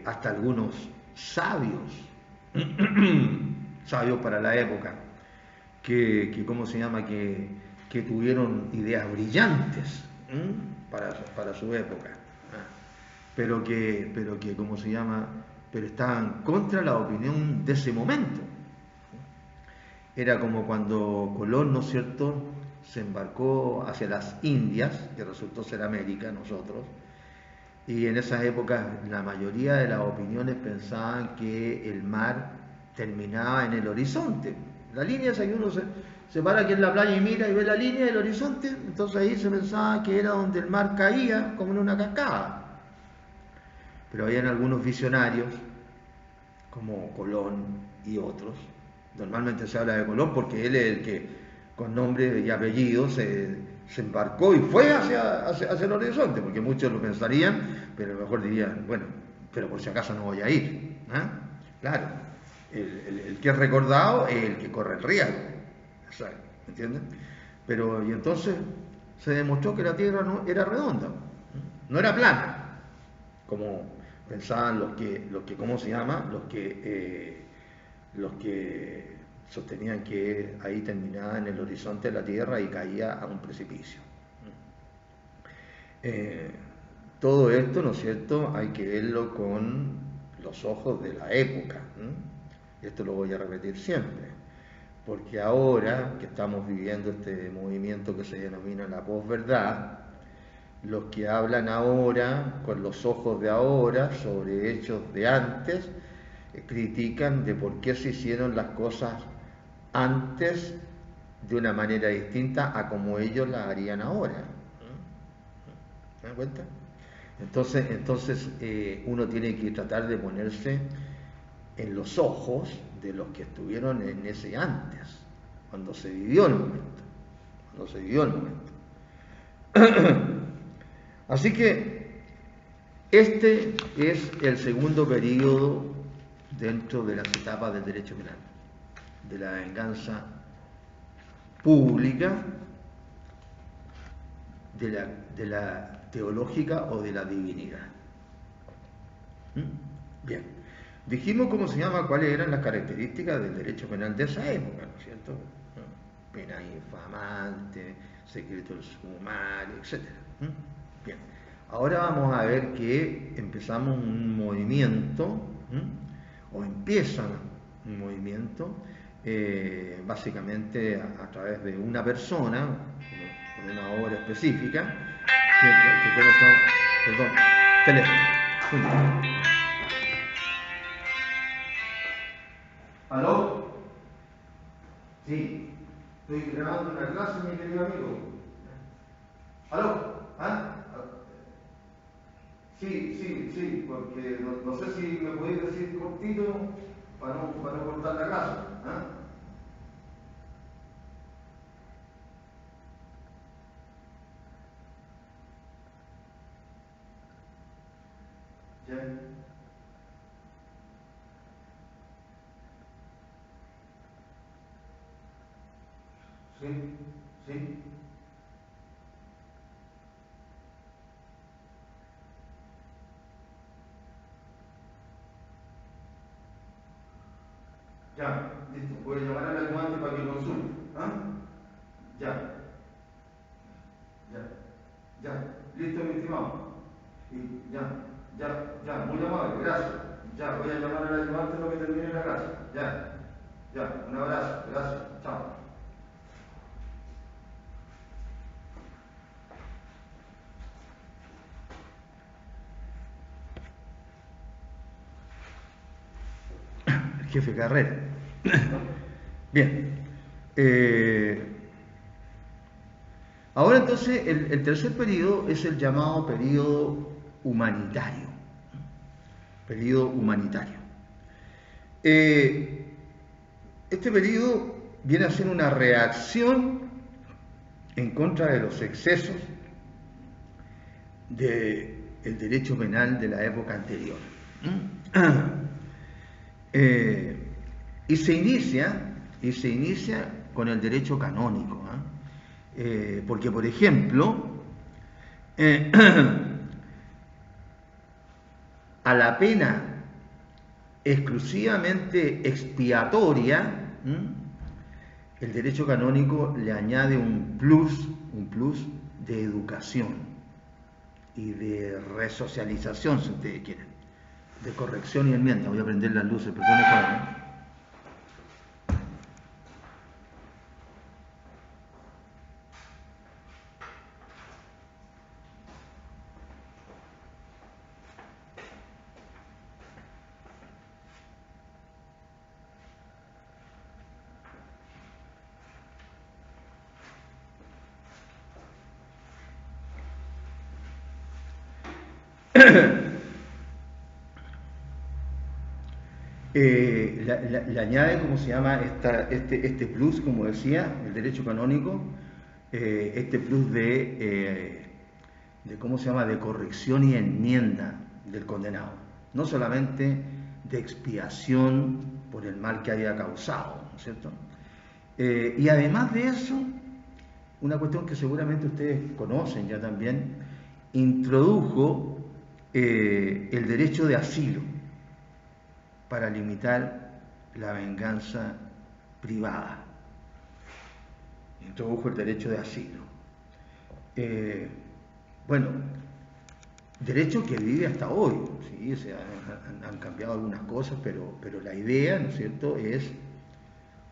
Hasta algunos sabios, sabios para la época, ¿cómo se llama? Que tuvieron ideas brillantes para su época, pero que, ¿cómo se llama? Pero estaban contra la opinión de ese momento. Era como cuando Colón, ¿no es cierto?, se embarcó hacia las Indias, que resultó ser América, nosotros, y en esas épocas la mayoría de las opiniones pensaban que el mar terminaba en el horizonte. La línea esa que uno se para aquí en la playa y mira y ve la línea del horizonte, entonces ahí se pensaba que era donde el mar caía, como en una cascada. Pero habían algunos visionarios, como Colón y otros. Normalmente se habla de Colón porque él es el que, con nombre y apellido, se embarcó y fue hacia el horizonte, porque muchos lo pensarían, pero a lo mejor dirían, bueno, pero por si acaso no voy a ir. Claro, el que es recordado es el que corre el riesgo, ¿me entienden? Pero, y entonces se demostró que la Tierra no era redonda, no era plana, como pensaban los que ¿cómo se llama? Los que sostenían que ahí terminaba en el horizonte de la Tierra y caía a un precipicio. Todo esto, ¿no es cierto?, hay que verlo con los ojos de la época. Esto lo voy a repetir siempre, porque ahora que estamos viviendo este movimiento que se denomina la posverdad, los que hablan ahora, con los ojos de ahora, sobre hechos de antes, critican de por qué se hicieron las cosas antes de una manera distinta a como ellos las harían ahora. ¿Se dan cuenta? Entonces uno tiene que tratar de ponerse en los ojos de los que estuvieron en ese antes, cuando se vivió el momento. Así que este es el segundo periodo dentro de las etapas del derecho penal, de la venganza pública, de la teológica o de la divinidad. Bien, dijimos cómo se llama, cuáles eran las características del derecho penal de esa época, ¿no es cierto? Pena infamante, secreto del sumario, etc. Bien, ahora vamos a ver que empezamos un movimiento, o empieza un movimiento, básicamente a través de una persona, con una obra específica, perdón, teléfono. ¿Aló? Sí, estoy grabando una clase, mi querido amigo. ¿Aló? Sí, porque no sé si me podéis decir cortito para no cortar la clase. ¿Ya? Sí. Ya, listo. Voy a llamar al ayudante para que consulte. Ya, listo, mi estimado. Y muy amable, gracias. Ya, voy a llamar al ayudante para que termine la clase. Un abrazo, gracias, chao. El jefe Carrera. Bien. Ahora entonces el tercer periodo es el llamado periodo humanitario. Periodo humanitario. Este periodo viene a ser una reacción en contra de los excesos del derecho penal de la época anterior. Y se inicia con el derecho canónico. Porque, por ejemplo, a la pena exclusivamente expiatoria, el derecho canónico le añade un plus de educación y de resocialización, si ustedes quieren, de corrección y enmienda. Voy a prender las luces, perdón, Juan. Le añade, ¿cómo se llama? Este plus, como decía, el derecho canónico, este plus ¿cómo se llama? De corrección y enmienda del condenado. No solamente de expiación por el mal que haya causado, ¿no es cierto? Y además de eso, una cuestión que seguramente ustedes conocen ya también, introdujo el derecho de asilo para limitar la venganza privada. Introdujo el derecho de asilo. Bueno, derecho que vive hasta hoy, ¿sí? O sea, han cambiado algunas cosas, pero la idea, ¿no es cierto?, es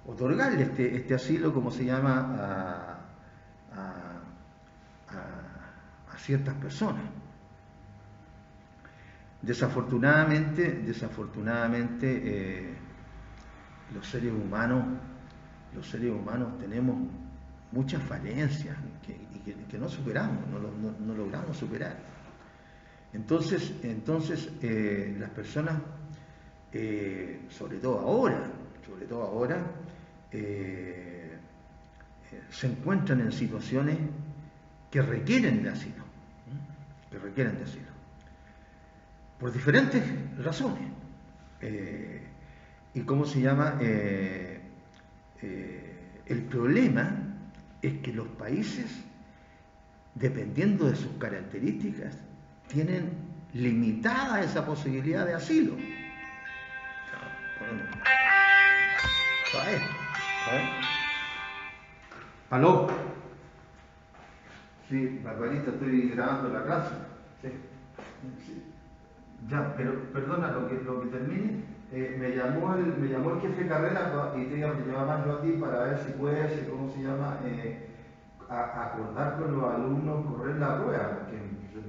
otorgarle este asilo, como se llama, a ciertas personas. Desafortunadamente, los seres humanos tenemos muchas falencias que no superamos, no logramos superar. Entonces las personas, sobre todo ahora, se encuentran en situaciones que requieren de asilo, por diferentes razones. ¿Y cómo se llama? El problema es que los países, dependiendo de sus características, tienen limitada esa posibilidad de asilo. ¿Aló? Sí, Barbarita, estoy grabando la clase. Sí. Ya, pero perdona, lo que termine, me llamó el jefe de carrera y te iba a llamar yo a ti para ver si puedes, ¿cómo se llama? Acordar con los alumnos correr la prueba, porque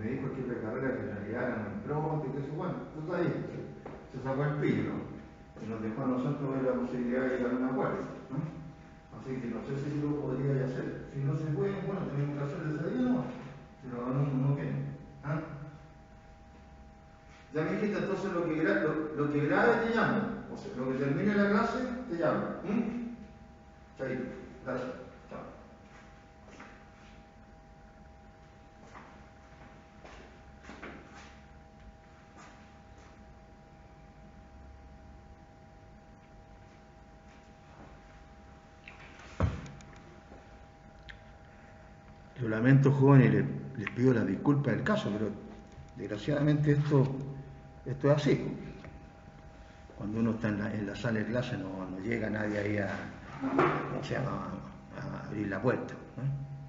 me dijo el jefe de carrera que en realidad eran muy pronto y que eso, bueno, tú estás ahí, se sacó el pillo, ¿no? Y nos dejó a nosotros ver la posibilidad de llegar a un acuerdo, ¿no? Así que no sé si lo podría hacer. Si no se puede, bueno, tenemos que hacer desayuno, pero no quieren. ¿Ah? Ya me dijiste, entonces lo que grabe te llamo. O sea, lo que termine la clase te llamo. Chaito. Gracias. Chao. Lo lamento, jóvenes, les pido la disculpa del caso, pero desgraciadamente esto es así. Cuando uno está en la sala de clase no llega nadie ahí a abrir la puerta, ¿no?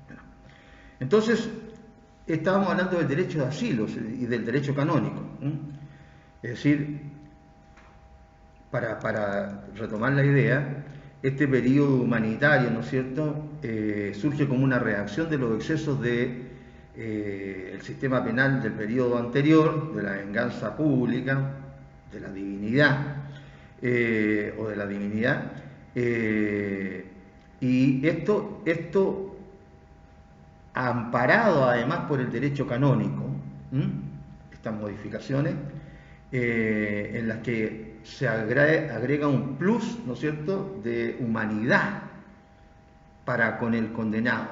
Bueno. Entonces, estábamos hablando del derecho de asilo y del derecho canónico. Es decir, para retomar la idea, este periodo humanitario, ¿no es cierto?, surge como una reacción de los excesos del sistema penal del periodo anterior, de la venganza pública, de la divinidad, y esto amparado además por el derecho canónico, estas modificaciones, en las que se agrega un plus, ¿no es cierto?, de humanidad para con el condenado.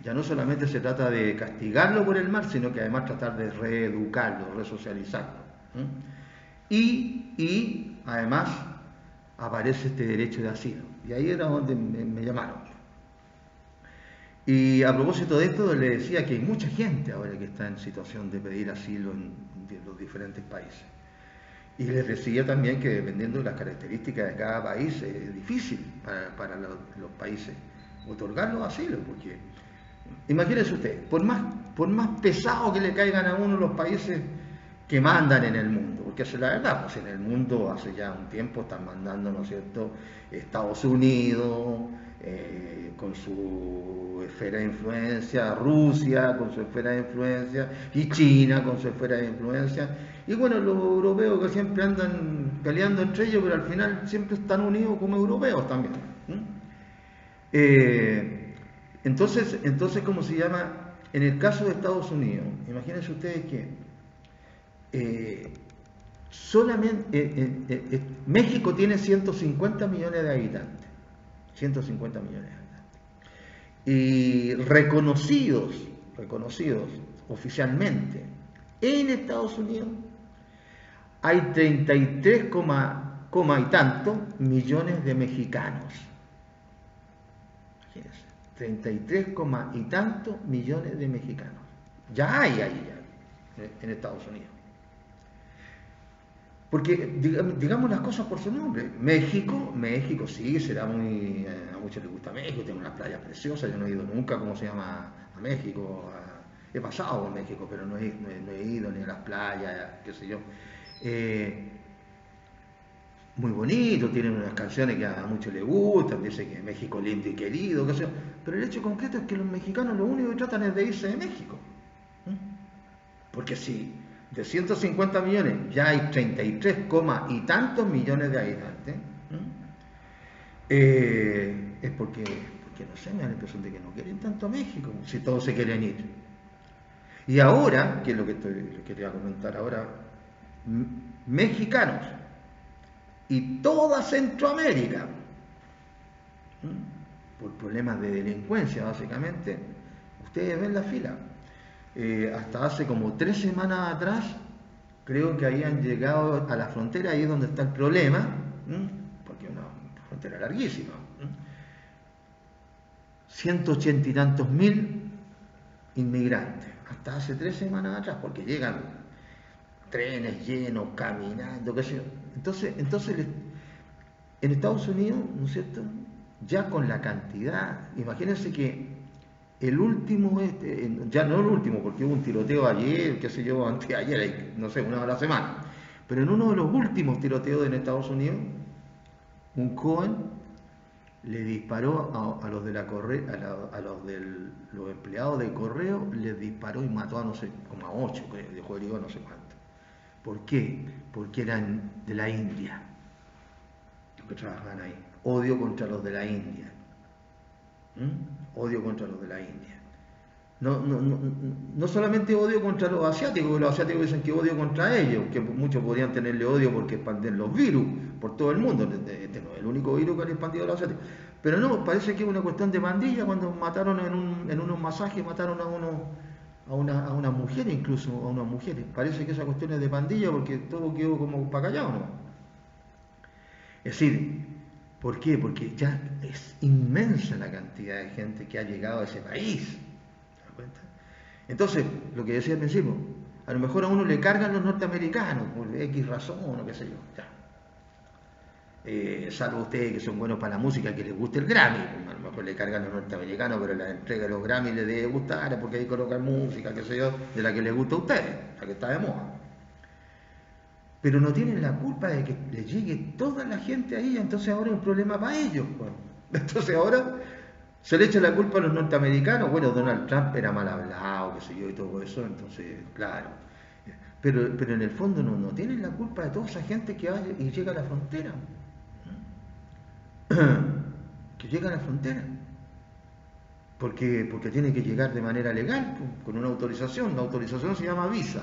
Ya no solamente se trata de castigarlo por el mal, sino que además tratar de reeducarlo, resocializarlo. Y además aparece este derecho de asilo. Y ahí era donde me llamaron. Y a propósito de esto, le decía que hay mucha gente ahora que está en situación de pedir asilo en los diferentes países. Y les decía también que dependiendo de las características de cada país es difícil para los países otorgar los asilos, porque imagínense usted, por más pesado que le caigan a uno los países que mandan en el mundo, porque esa es la verdad, pues en el mundo hace ya un tiempo están mandando, ¿no es cierto?, Estados Unidos con su esfera de influencia, Rusia con su esfera de influencia y China con su esfera de influencia, y bueno, los europeos que siempre andan peleando entre ellos, pero al final siempre están unidos como europeos también. Entonces, ¿cómo se llama? En el caso de Estados Unidos, imagínense ustedes que solamente México tiene 150 millones de habitantes. 150 millones de habitantes. Y reconocidos oficialmente en Estados Unidos hay 33, y tantos millones de mexicanos. 33, y tantos millones de mexicanos. Ya hay ahí en Estados Unidos. Porque digamos las cosas por su nombre. México sí, será muy... a muchos les gusta México, tiene unas playas preciosas, yo no he ido nunca, ¿cómo se llama?, a México. He pasado por México, pero no he ido ni a las playas, qué sé yo. Muy bonito, tienen unas canciones que a muchos les gustan, dicen que México lindo y querido, qué sé yo. Pero el hecho concreto es que los mexicanos lo único que tratan es de irse de México. Porque si de 150 millones ya hay 33, y tantos millones de habitantes, es porque no sé, me da la impresión de que no quieren tanto a México, si todos se quieren ir. Y ahora, que es lo que quería comentar ahora, mexicanos y toda Centroamérica, por problemas de delincuencia básicamente, ustedes ven la fila. Hasta hace como 3 semanas atrás, creo que habían llegado a la frontera, ahí es donde está el problema, porque es una frontera larguísima, 180 y tantos mil inmigrantes, hasta hace 3 semanas atrás, porque llegan trenes llenos, caminando, qué sé yo. Entonces en Estados Unidos, ¿no es cierto?, ya con la cantidad, imagínense que el último, ya no el último, porque hubo un tiroteo ayer, qué sé yo, anteayer, no sé, una vez a la semana, pero en uno de los últimos tiroteos en Estados Unidos, un joven le disparó a los de la los empleados de correo, les disparó y mató a no sé, como a 8, creo, dejó herido no sé cuánto. ¿Por qué? Porque eran de la India, los que trabajaban ahí. Odio contra los de la India. Odio contra los de la India. No solamente odio contra los asiáticos, porque los asiáticos dicen que odio contra ellos, que muchos podrían tenerle odio porque expanden los virus por todo el mundo. Este no es el único virus que han expandido a los asiáticos. Pero no, parece que es una cuestión de pandilla, cuando mataron en unos masajes, mataron a una mujer, incluso a unas mujeres. Parece que esa cuestión es de pandilla porque todo quedó como para callado, ¿no? Es decir, ¿por qué? Porque ya es inmensa la cantidad de gente que ha llegado a ese país. ¿Te das cuenta? Entonces, lo que decía al principio, a lo mejor a uno le cargan los norteamericanos, por X razón o qué sé yo. Ya. Salvo ustedes que son buenos para la música, que les guste el Grammy, a lo mejor le cargan los norteamericanos, pero la entrega de los Grammy les debe gustar, porque ahí colocan música, qué sé yo, de la que les gusta a ustedes, la que está de moda. Pero no tienen la culpa de que les llegue toda la gente ahí, entonces ahora es un problema para ellos. Pues. Entonces ahora se le echa la culpa a los norteamericanos. Bueno, Donald Trump era mal hablado, qué sé yo, y todo eso, entonces, claro. Pero en el fondo no tienen la culpa de toda esa gente que va y llega a la frontera. Que llega a la frontera. Porque tiene que llegar de manera legal, con una autorización. La autorización se llama visa.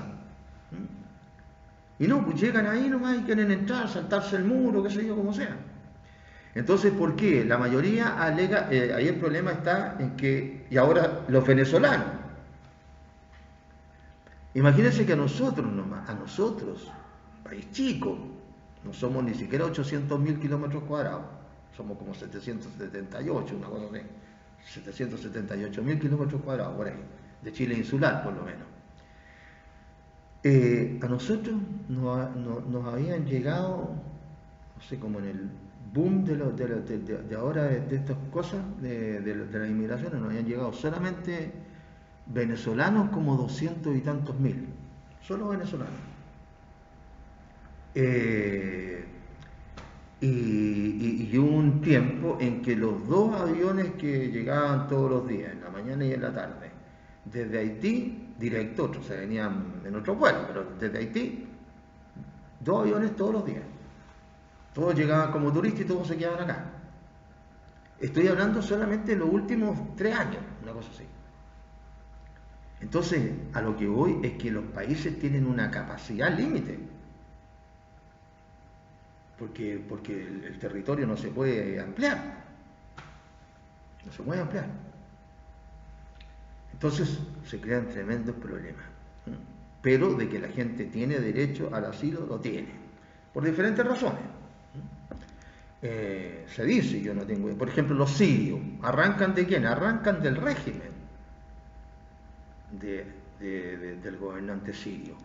Y no, pues llegan ahí nomás y quieren entrar, saltarse el muro, qué sé yo, como sea. Entonces, ¿por qué? La mayoría alega, ahí el problema está en que, y ahora los venezolanos. Imagínense que a nosotros, país chico, no somos ni siquiera 800.000 kilómetros cuadrados, somos como 778, una cosa así. 778.000 kilómetros cuadrados, por ahí, de Chile insular, por lo menos. A nosotros nos habían llegado, no sé, como en el boom de ahora de estas cosas, de las inmigraciones, nos habían llegado solamente venezolanos como 200 y tantos mil, solo venezolanos. Y hubo un tiempo en que los dos aviones que llegaban todos los días, en la mañana y en la tarde, desde Haití, directo, otros se venían en otro vuelo, pero desde Haití, dos aviones todos los días. Todos llegaban como turistas y todos se quedaban acá. Estoy hablando solamente de los últimos 3 años, una cosa así. Entonces, a lo que voy es que los países tienen una capacidad límite. Porque el territorio no se puede ampliar. No se puede ampliar. Entonces se crean tremendos problemas. Pero de que la gente tiene derecho al asilo, lo tiene. Por diferentes razones. Se dice, yo no tengo... Por ejemplo, los sirios, ¿arrancan de quién? Arrancan del régimen del gobernante sirio,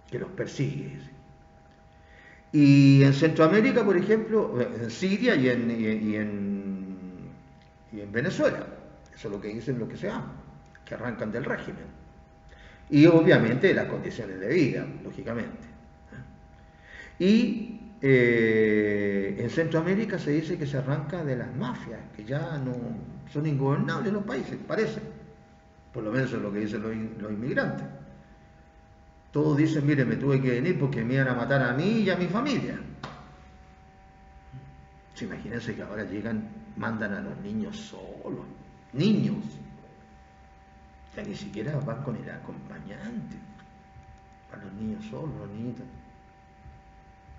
que los persigue. Y en Centroamérica, por ejemplo, en Siria y en Venezuela, eso es lo que dicen los que se aman, que arrancan del régimen. Y obviamente las condiciones de vida, lógicamente. Y en Centroamérica se dice que se arranca de las mafias, que ya no son ingobernables los países, parece. Por lo menos eso es lo que dicen los inmigrantes. Todos dicen, mire, me tuve que venir porque me iban a matar a mí y a mi familia. Imagínense que ahora llegan, mandan a los niños solos. Niños. Ya ni siquiera van con el acompañante. Van los niños solos, los niñitos.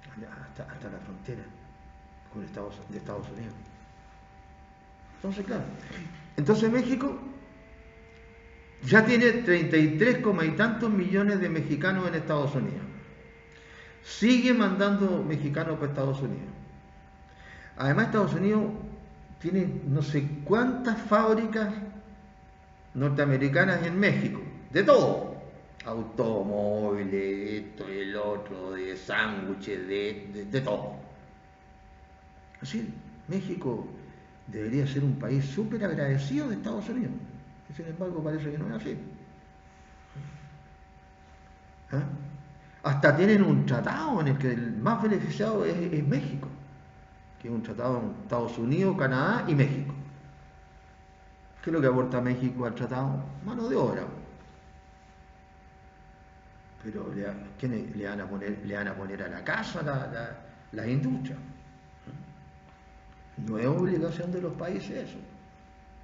Hasta la frontera con Estados Unidos. Entonces, claro. Entonces México ya tiene 33, y tantos millones de mexicanos en Estados Unidos. Sigue mandando mexicanos para Estados Unidos. Además, Estados Unidos tiene no sé cuántas fábricas norteamericanas en México. De todo. Automóviles, esto y el otro, de sándwiches, de todo. Así, México debería ser un país súper agradecido de Estados Unidos. Sin embargo, parece que no es así. ¿Ah? Hasta tienen un tratado en el que el más beneficiado es México, que es un tratado en Estados Unidos, Canadá y México. ¿Qué es lo que aporta México al tratado? Mano de obra. Pero ¿quiénes le van a poner a la casa las industrias? No es obligación de los países eso.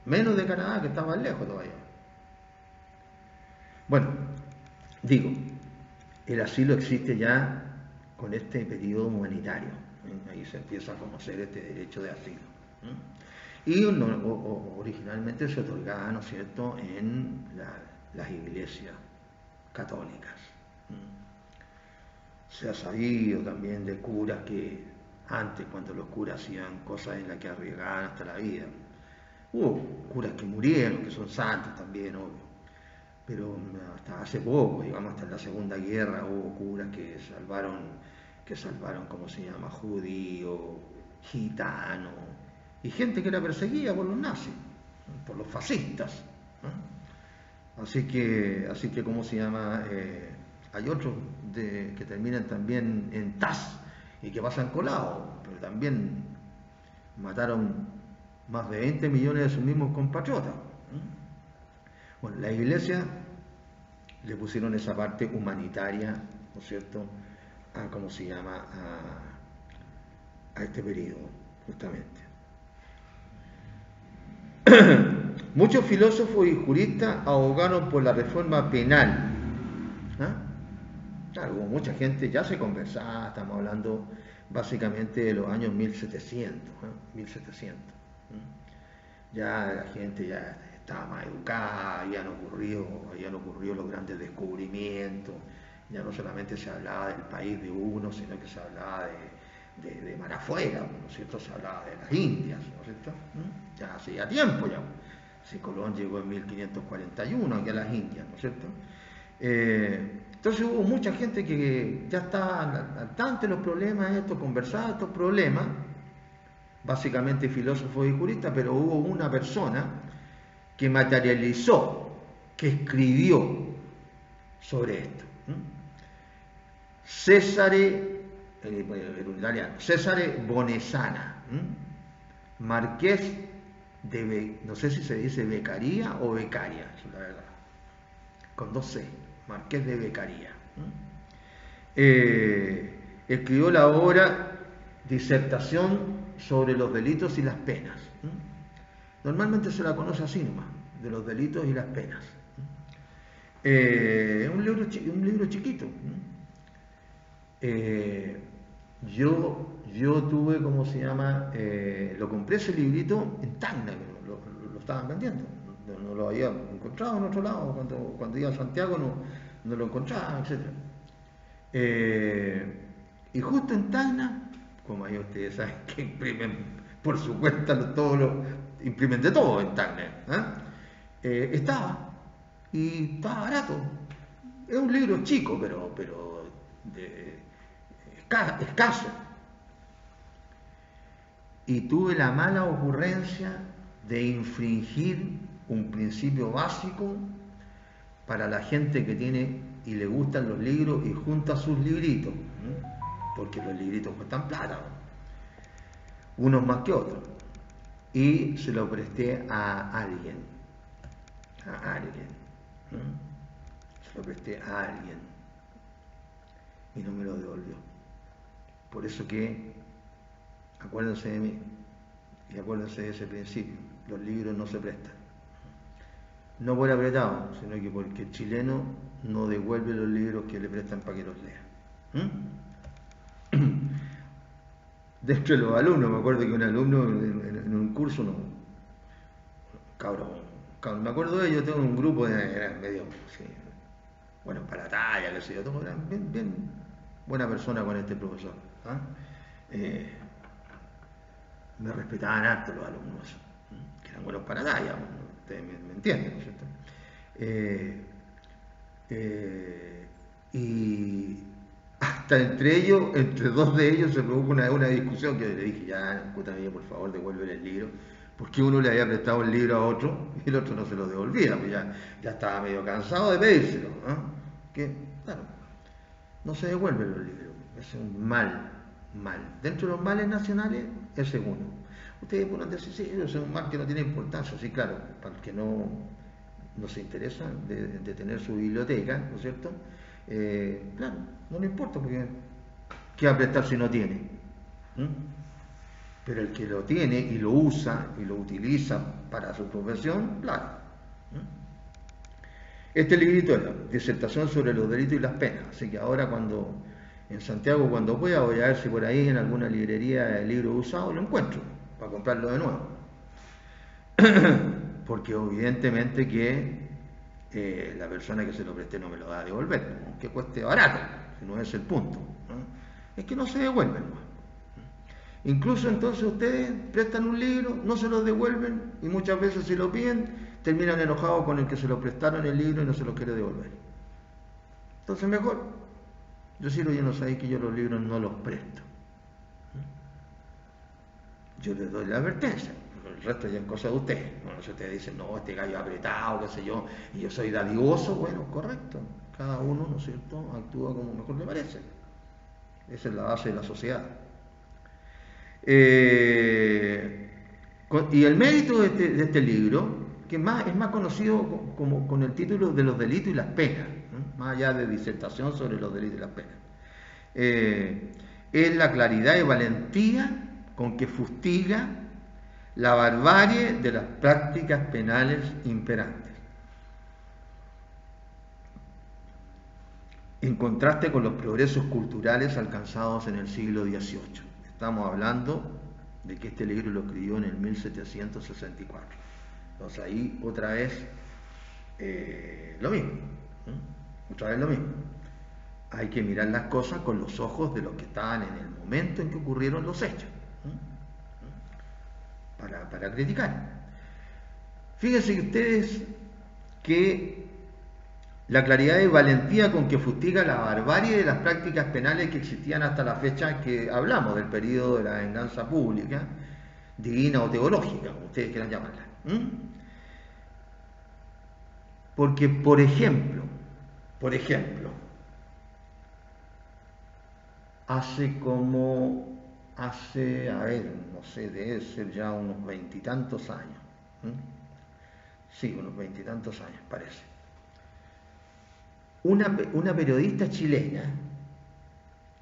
Menos de Canadá, que está más lejos todavía. Bueno, digo, el asilo existe ya con este periodo humanitario. Ahí se empieza a conocer este derecho de asilo. Y originalmente se otorgaba, ¿no es cierto?, en las iglesias católicas. Se ha sabido también de curas que antes, cuando los curas hacían cosas en las que arriesgaban hasta la vida, hubo curas que murieron, que son santos también, obvio. Pero hasta hace poco, digamos, hasta en la Segunda Guerra, hubo curas que salvaron, ¿cómo se llama?, judíos, gitanos, y gente que era perseguida por los nazis, por los fascistas. Así que, ¿cómo se llama? Hay otros que terminan también en TAS y que pasan colados, pero también mataron más de 20 millones de sus mismos compatriotas. Bueno, la iglesia le pusieron esa parte humanitaria, ¿no es cierto?, ¿cómo se llama?, a este periodo, justamente. Muchos filósofos y juristas abogaron por la reforma penal. Claro, hubo mucha gente, ya se conversaba, estamos hablando básicamente de los años 1700. Ya la gente ya estaba más educada, habían ocurrido los grandes descubrimientos, ya no solamente se hablaba del país de uno, sino que se hablaba de mar afuera, ¿no es cierto? Se hablaba de las Indias, ¿no es cierto? Ya hacía tiempo ya. Si Colón llegó en 1541 aquí a las Indias, ¿no es cierto? Entonces hubo mucha gente que ya estaba al tanto de los problemas estos, conversaba estos problemas, básicamente filósofos y juristas, pero hubo una persona que materializó, que escribió sobre esto. Cesare, era un italiano, Cesare Bonesana, marqués de, no sé si se dice Beccaria o Beccaria, la verdad, con 2 C, marqués de Beccaria. Escribió la obra Disertación sobre los delitos y las penas. Normalmente se la conoce así nomás, de los delitos y las penas. Es un libro chiquito. Yo tuve, ¿cómo se llama? Lo compré ese librito en Tacna, lo estaban vendiendo. No lo había encontrado en otro lado. Cuando iba a Santiago no lo encontraba, etc. Y justo en Tacna, como ahí ustedes saben que imprimen por su cuenta imprimen de todo en Tacna, estaba, y estaba barato. Es un libro chico, pero escaso. Y tuve la mala ocurrencia de infringir un principio básico para la gente que tiene y le gustan los libros y junta sus libritos, porque los libritos cuestan plata, unos más que otros, y se lo presté a alguien, se lo presté a alguien y no me lo devolvió. Por eso que acuérdense de mí y acuérdense de ese principio: los libros no se prestan, no por apretado, sino que porque el chileno no devuelve los libros que le prestan para que los lea. Dentro de los alumnos, me acuerdo que un alumno en un curso, cabrón, me acuerdo de ellos, tengo un grupo eran medio, sí, bueno, para la talla, qué sé yo, eran bien buena persona con este profesor. Me respetaban harto los alumnos, que eran buenos para la talla, ustedes me entienden, ¿no es cierto? Y hasta entre 2 de ellos se produjo una discusión que le dije: ya, puta mía, por favor, devuélvele el libro, porque uno le había prestado el libro a otro y el otro no se lo devolvía, pues ya estaba medio cansado de pedírselo, que claro, no se devuelven los libros, es un mal. Dentro de los males nacionales, ese es uno. Ustedes pueden decir: sí, es un mal que no tiene importancia. Sí, claro, para el que no se interesa de tener su biblioteca, ¿no es cierto? Claro, no le importa, porque ¿qué va a prestar si no tiene? Pero el que lo tiene y lo usa y lo utiliza para su profesión, claro. Este librito es la disertación sobre los delitos y las penas, así que ahora en Santiago, cuando pueda, voy a ver si por ahí en alguna librería de libros usados lo encuentro, para comprarlo de nuevo. Porque evidentemente que la persona que se lo presté no me lo va a devolver, aunque cueste barato, si no es el punto, es que no se devuelven. Incluso entonces ustedes prestan un libro, no se lo devuelven, y muchas veces si lo piden terminan enojados con el que se lo prestaron el libro y no se lo quiere devolver. Entonces mejor decirlo: yo no sabéis que yo los libros no los presto, yo les doy la advertencia. El resto ya es cosa de ustedes. Bueno, si ustedes dicen: no, este gallo apretado, qué sé yo, y yo soy dadivoso, bueno, correcto, cada uno, ¿no es cierto?, actúa como mejor le parece. Esa es la base de la sociedad. Y el mérito de este libro, que es más conocido con el título de los delitos y las penas, ¿no?, más allá de disertación sobre los delitos y las penas, es la claridad y valentía con que fustiga la barbarie de las prácticas penales imperantes, en contraste con los progresos culturales alcanzados en el siglo XVIII. Estamos hablando de que este libro lo escribió en el 1764. Entonces ahí otra vez lo mismo, otra vez lo mismo. hay que mirar las cosas con los ojos de los que estaban en el momento en que ocurrieron los hechos, para criticar. Fíjense ustedes que la claridad y valentía con que fustiga la barbarie de las prácticas penales que existían hasta la fecha que hablamos, del periodo de la venganza pública, divina o teológica, como ustedes quieran llamarla. Porque, por ejemplo, a ver, no sé, debe ser ya unos 20 y tantos años. Sí, unos 20 y tantos años, parece. Una periodista chilena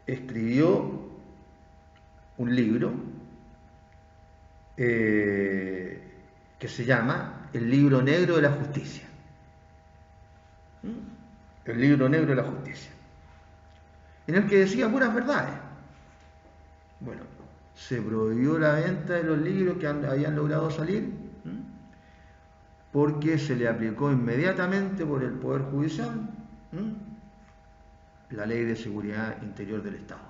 escribió un libro que se llama El libro negro de la justicia. El libro negro de la justicia. En el que decía puras verdades. Bueno, se prohibió la venta de los libros que habían logrado salir porque se le aplicó inmediatamente por el Poder Judicial la Ley de Seguridad Interior del Estado.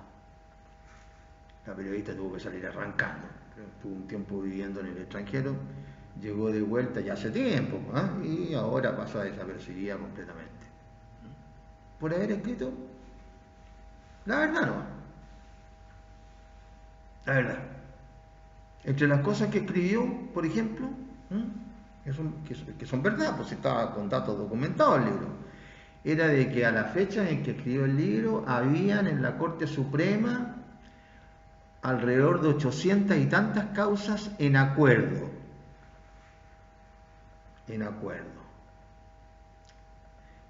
La periodista tuvo que salir arrancando. Estuvo un tiempo viviendo en el extranjero, llegó de vuelta ya hace tiempo, y ahora pasa desapercibida completamente. Por haber escrito la verdad, no. La verdad. Entre las cosas que escribió, por ejemplo, que son verdad, pues estaba con datos documentados el libro, era de que a la fecha en que escribió el libro habían en la Corte Suprema alrededor de 800 y tantas causas en acuerdo.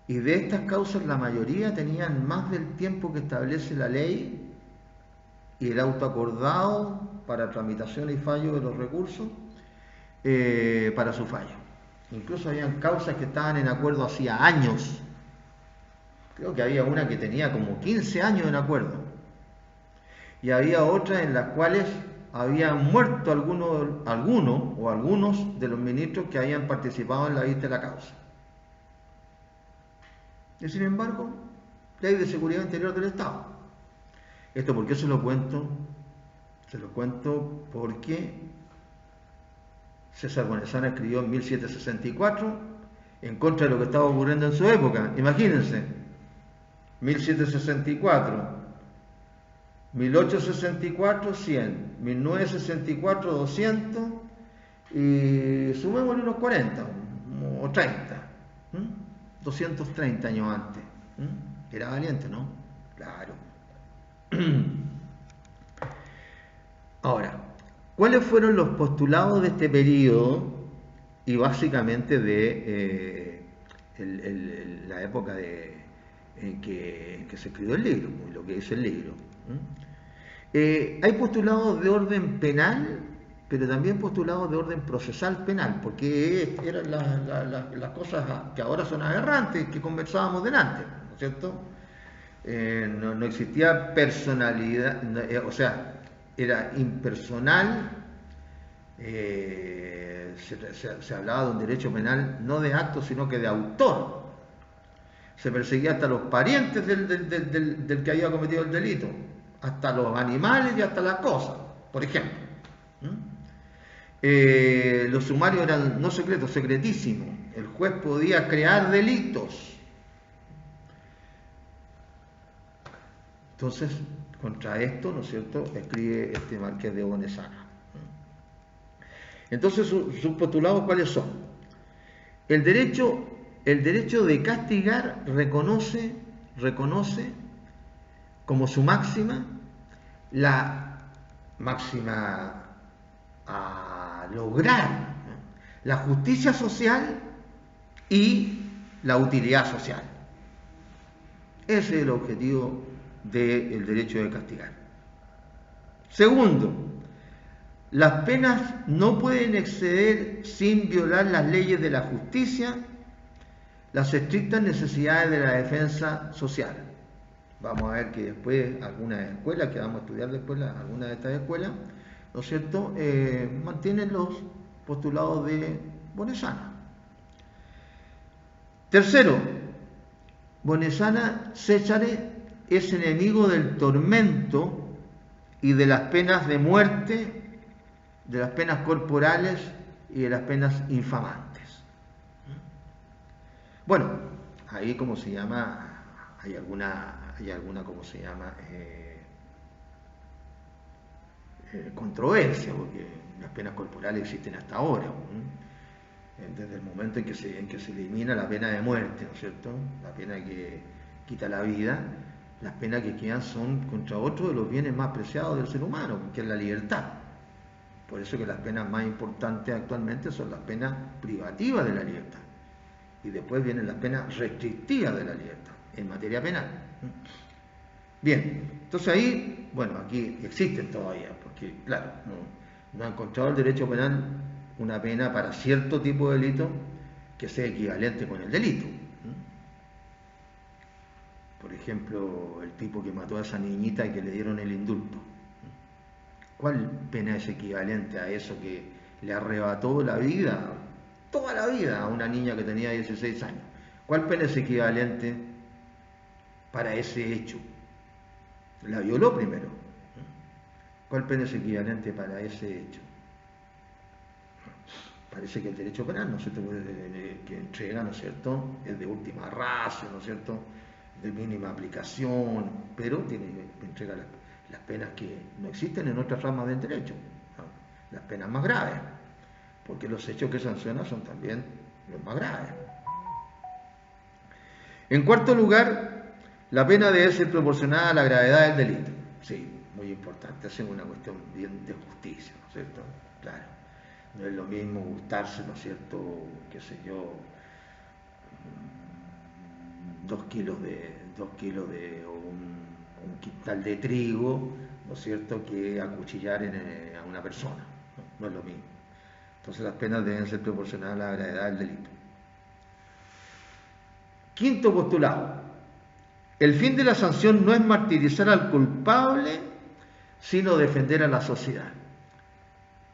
Y de estas causas la mayoría tenían más del tiempo que establece la ley y el auto acordado para tramitación y fallo de los recursos para su fallo. Incluso habían causas que estaban en acuerdo hacía años. Creo que había una que tenía como 15 años en acuerdo. Y había otras en las cuales habían muerto algunos de los ministros que habían participado en la vista de la causa. Y sin embargo, Ley de Seguridad Interior del Estado. ¿Esto por qué se lo cuento? Se lo cuento porque César Bonesana escribió en 1764 en contra de lo que estaba ocurriendo en su época. Imagínense, 1764, 1864, 100, 1964, 200 y sumémosle unos 40 o 30. 230 años antes. Era valiente, ¿no? Claro. Ahora, ¿cuáles fueron los postulados de este periodo y básicamente de la época en que se escribió el libro, lo que dice el libro? Hay postulados de orden penal, pero también postulados de orden procesal penal, porque eran las cosas que ahora son aberrantes, que conversábamos delante, ¿no es cierto? No existía personalidad, o sea, era impersonal, se hablaba de un derecho penal no de acto, sino que de autor. Se perseguía hasta los parientes del que había cometido el delito, hasta los animales y hasta las cosas, por ejemplo. Los sumarios eran no secretos, secretísimos. El juez podía crear delitos. Entonces, contra esto, ¿no es cierto?, escribe este Marqués de Bonesana. Entonces, sus postulados, ¿cuáles son? El derecho de castigar reconoce como su máxima la máxima a lograr la justicia social y la utilidad social. Ese es el objetivo del derecho de castigar. Segundo, las penas no pueden exceder sin violar las leyes de la justicia, las estrictas necesidades de la defensa social. Vamos a ver que después algunas escuelas, que vamos a estudiar después, algunas de estas escuelas, ¿no es cierto?, mantienen los postulados de Bonesana. Tercero, Bonesana Céchare es enemigo del tormento y de las penas de muerte, de las penas corporales y de las penas infamantes. Bueno, ahí como se llama, hay alguna como se llama, controversia, porque las penas corporales existen hasta ahora, desde el momento en que se elimina la pena de muerte, ¿no es cierto? La pena que quita la vida, las penas que quedan son contra otro de los bienes más preciados del ser humano, que es la libertad. Por eso que las penas más importantes actualmente son las penas privativas de la libertad. Y después vienen las penas restrictivas de la libertad, en materia penal. Bien, entonces ahí, bueno, aquí existen todavía, porque claro, no ha encontrado el derecho penal una pena para cierto tipo de delito que sea equivalente con el delito. Por ejemplo, el tipo que mató a esa niñita y que le dieron el indulto. ¿Cuál pena es equivalente a eso que le arrebató la vida, toda la vida, a una niña que tenía 16 años? ¿Cuál pena es equivalente para ese hecho? La violó primero. ¿Cuál pena es equivalente para ese hecho? Parece que el derecho penal, ¿no es cierto?, que entrega, ¿no es cierto?, es de última ratio, ¿no es cierto?, de mínima aplicación, pero entrega las penas que no existen en otras ramas del derecho, ¿no? Las penas más graves, porque los hechos que sanciona son también los más graves. En cuarto lugar, la pena debe ser proporcionada a la gravedad del delito. Sí, muy importante, es una cuestión bien de justicia, ¿no es cierto? Claro, no es lo mismo gustarse, ¿no es cierto?, qué sé yo, 2 kilos o un quintal de trigo, ¿no es cierto?, que acuchillar a una persona, no es lo mismo. Entonces las penas deben ser proporcionadas a la gravedad del delito. Quinto postulado: el fin de la sanción no es martirizar al culpable, sino defender a la sociedad.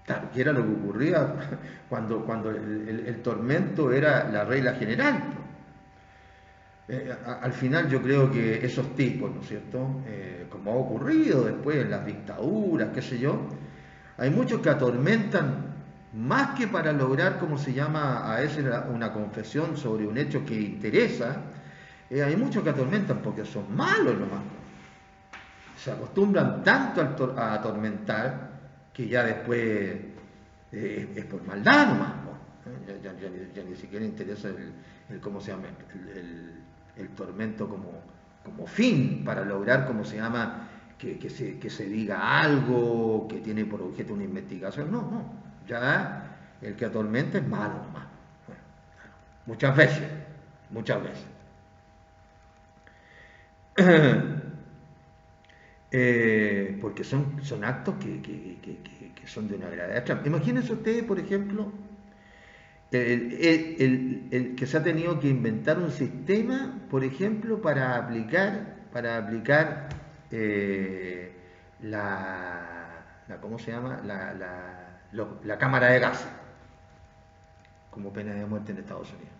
Claro, que era lo que ocurría cuando el tormento era la regla general. Al final yo creo que esos tipos, ¿no es cierto?, como ha ocurrido después en las dictaduras, qué sé yo, hay muchos que atormentan más que para lograr, como se llama a veces, una confesión sobre un hecho que interesa. Hay muchos que atormentan porque son malos nomás. Se acostumbran tanto a atormentar que ya después es por maldad nomás, ¿no? Ya ni siquiera interesa ¿cómo se llama?, el tormento como fin para lograr, ¿cómo se llama?, que se diga algo que tiene por objeto una investigación. No, ya el que atormenta es malo nomás. Muchas veces. Porque son actos que son de una gravedad extrema. Imagínense ustedes, por ejemplo, el que se ha tenido que inventar un sistema, por ejemplo, para aplicar ¿cómo se llama?, la cámara de gas como pena de muerte en Estados Unidos.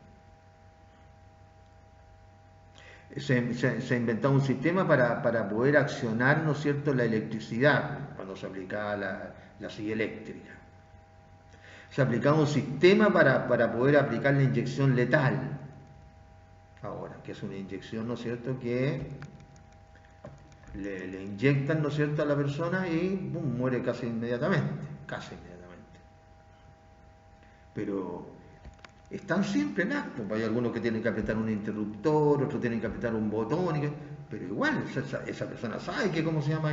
Se ha inventado un sistema para poder accionar, ¿no es cierto?, la electricidad cuando se aplicaba la silla eléctrica. Se ha aplicado un sistema para poder aplicar la inyección letal. Ahora, que es una inyección, ¿no es cierto?, que le inyectan, ¿no es cierto?, a la persona y ¡pum!, muere casi inmediatamente. Pero están siempre en acto. Hay algunos que tienen que apretar un interruptor, otros tienen que apretar un botón, pero igual esa persona sabe que, ¿cómo se llama?,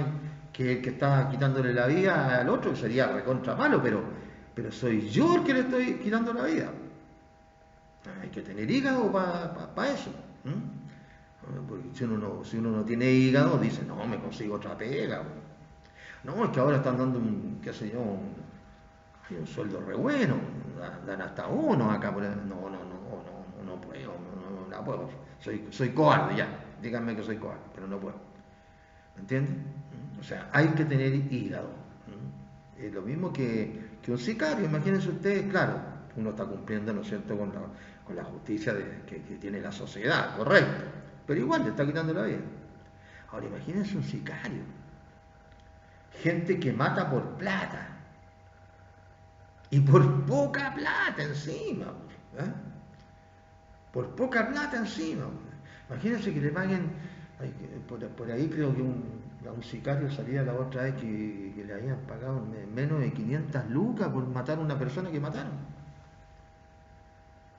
que el que está quitándole la vida al otro, que sería recontra malo, pero soy yo el que le estoy quitando la vida. Hay que tener hígado para eso. Porque si uno no tiene hígado, dice, no, me consigo otra pega. No, es que ahora están dando qué sé yo, un sueldo re bueno, dan hasta uno acá. No puedo, no puedo. Soy cobarde ya, díganme que soy cobarde, pero no puedo. ¿Me entienden? O sea, hay que tener hígado. Es lo mismo que un sicario. Imagínense ustedes, claro, uno está cumpliendo, ¿no es cierto?, con la justicia que tiene la sociedad, correcto, pero igual le está quitando la vida. Ahora imagínense un sicario, gente que mata por plata, y por poca plata encima, ¿eh? Por poca plata encima. Imagínense que le paguen, por ahí creo que a un sicario salía la otra vez que le habían pagado menos de 500 lucas por matar a una persona que mataron.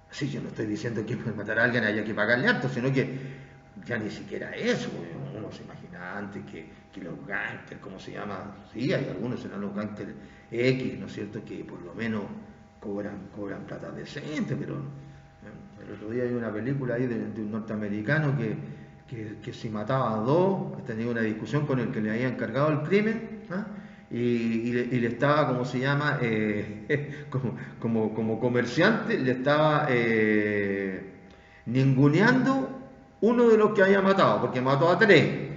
Sí, yo no estoy diciendo que por matar a alguien haya que pagarle harto, sino que ya ni siquiera eso. Uno se imagina antes que los gángsters, ¿cómo se llama? Sí, hay algunos, serán los gángsters X, ¿no es cierto?, que por lo menos cobran plata decente, pero el otro día hay una película ahí de un norteamericano que si mataba a dos, tenía una discusión con el que le había encargado el crimen, ¿ah? Y le estaba, ¿cómo se llama? Como comerciante, le estaba ninguneando uno de los que había matado, porque mató a tres.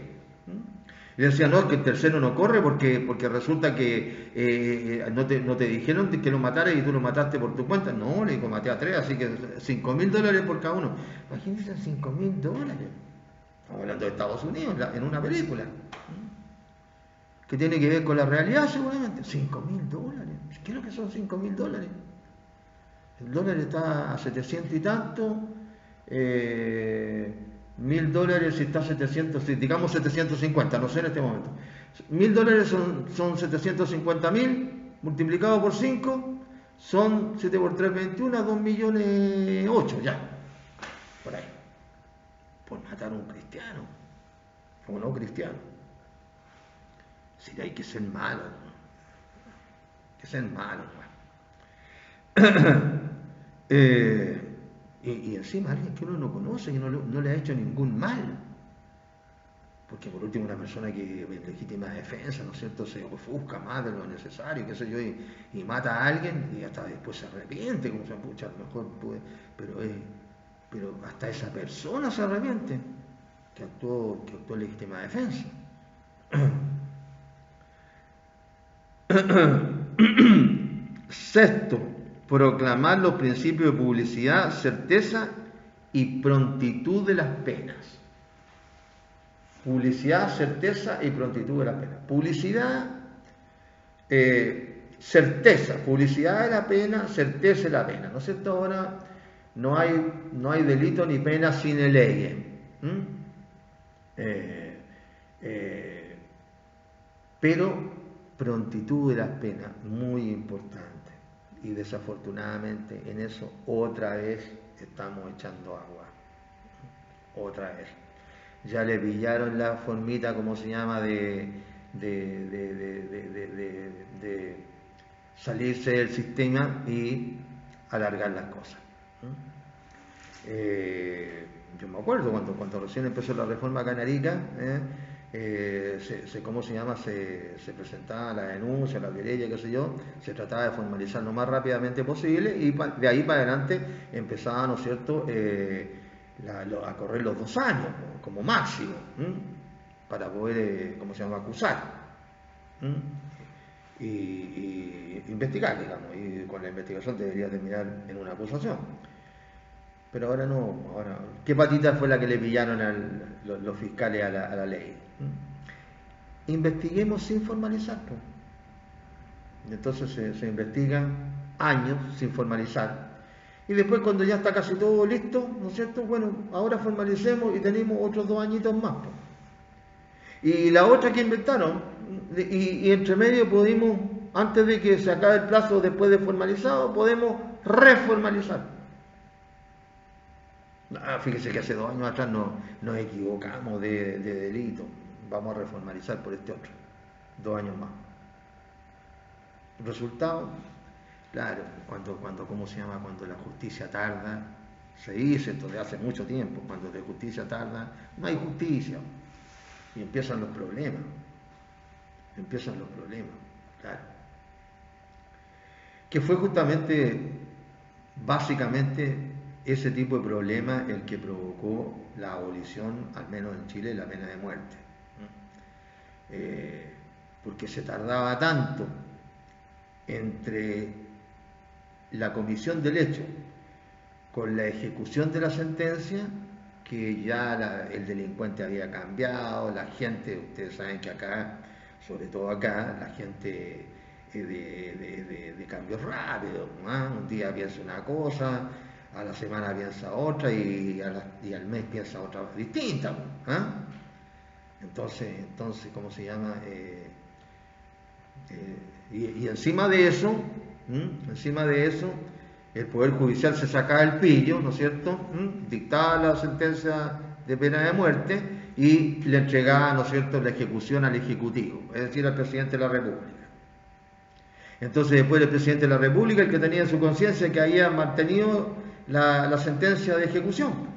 Y le decía, no, es que el tercero no corre porque resulta que no te dijeron que lo mataras y tú lo mataste por tu cuenta. No, le digo, maté a tres, así que $5.000 por cada uno. Imagínense, $5.000. Estamos hablando de Estados Unidos, en una película. Que tiene que ver con la realidad seguramente. $5.000. ¿Qué es lo que son $5.000? El dólar está a 700 y tanto. $1.000 si está a 700, digamos 750, no sé en este momento. $1.000 son 750.000 multiplicado por 5, son 7 por 3, 21, 2.800.000 ya. Por ahí. Por matar a un cristiano. O no cristiano. Si hay que ser malo. Hay que ser malo. Y encima alguien que uno no conoce, que no le ha hecho ningún mal. Porque por último una persona que en legítima defensa, ¿no es cierto?, se ofusca más de lo necesario, qué sé yo, y mata a alguien y hasta después se arrepiente, como se pucha, a lo mejor puede, pero hasta esa persona se arrepiente que actuó en legítima defensa. Sexto, proclamar los principios de publicidad, certeza y prontitud de las penas. Publicidad, certeza y prontitud de las penas. Publicidad, certeza. Publicidad de la pena, certeza de la pena. ¿No es cierto? Ahora no hay delito ni pena sin ley. Pero prontitud de las penas, muy importante. Y desafortunadamente en eso otra vez estamos echando agua. Otra vez. Ya le pillaron la formita, ¿cómo se llama?, de salirse del sistema y alargar las cosas. Yo me acuerdo cuando recién empezó la reforma canarica, ¿cómo se llama? Se presentaba la denuncia, la querella, qué sé yo, se trataba de formalizar lo más rápidamente posible y de ahí para adelante empezaba, ¿no es cierto?, a correr los 2 años como máximo, para poder, ¿cómo se llama?, acusar y investigar, digamos, y con la investigación debería terminar en una acusación. Pero ahora no, ¿qué patita fue la que le pillaron los fiscales a la ley? Investiguemos sin formalizar. Entonces se investigan años sin formalizar. Y después cuando ya está casi todo listo, ¿no es cierto? Bueno, ahora formalicemos y tenemos otros 2 añitos más. Y la otra que inventaron, y entre medio pudimos, antes de que se acabe el plazo después de formalizado, podemos reformalizar. Fíjese que hace 2 años atrás nos equivocamos de delito. Vamos a reformalizar por este otro. 2 años más. Resultado, claro, ¿cómo se llama? Cuando la justicia tarda, se dice esto de hace mucho tiempo, cuando la justicia tarda, no hay justicia. Y empiezan los problemas. Claro. Que fue justamente, básicamente, ese tipo de problema el que provocó la abolición, al menos en Chile, de la pena de muerte. Porque se tardaba tanto entre la comisión del hecho con la ejecución de la sentencia, que ya el delincuente había cambiado, la gente, ustedes saben que acá, sobre todo acá, la gente de cambios rápidos, ¿no? Un día piensa una cosa, a la semana piensa otra y al mes piensa otra distinta, ¿no? Entonces, ¿cómo se llama? Y encima de eso, el Poder Judicial se sacaba el pillo, ¿no es cierto? Dictaba la sentencia de pena de muerte y le entregaba, ¿no es cierto?, la ejecución al Ejecutivo, es decir, al Presidente de la República. Entonces después el Presidente de la República, el que tenía en su conciencia que había mantenido la sentencia de ejecución.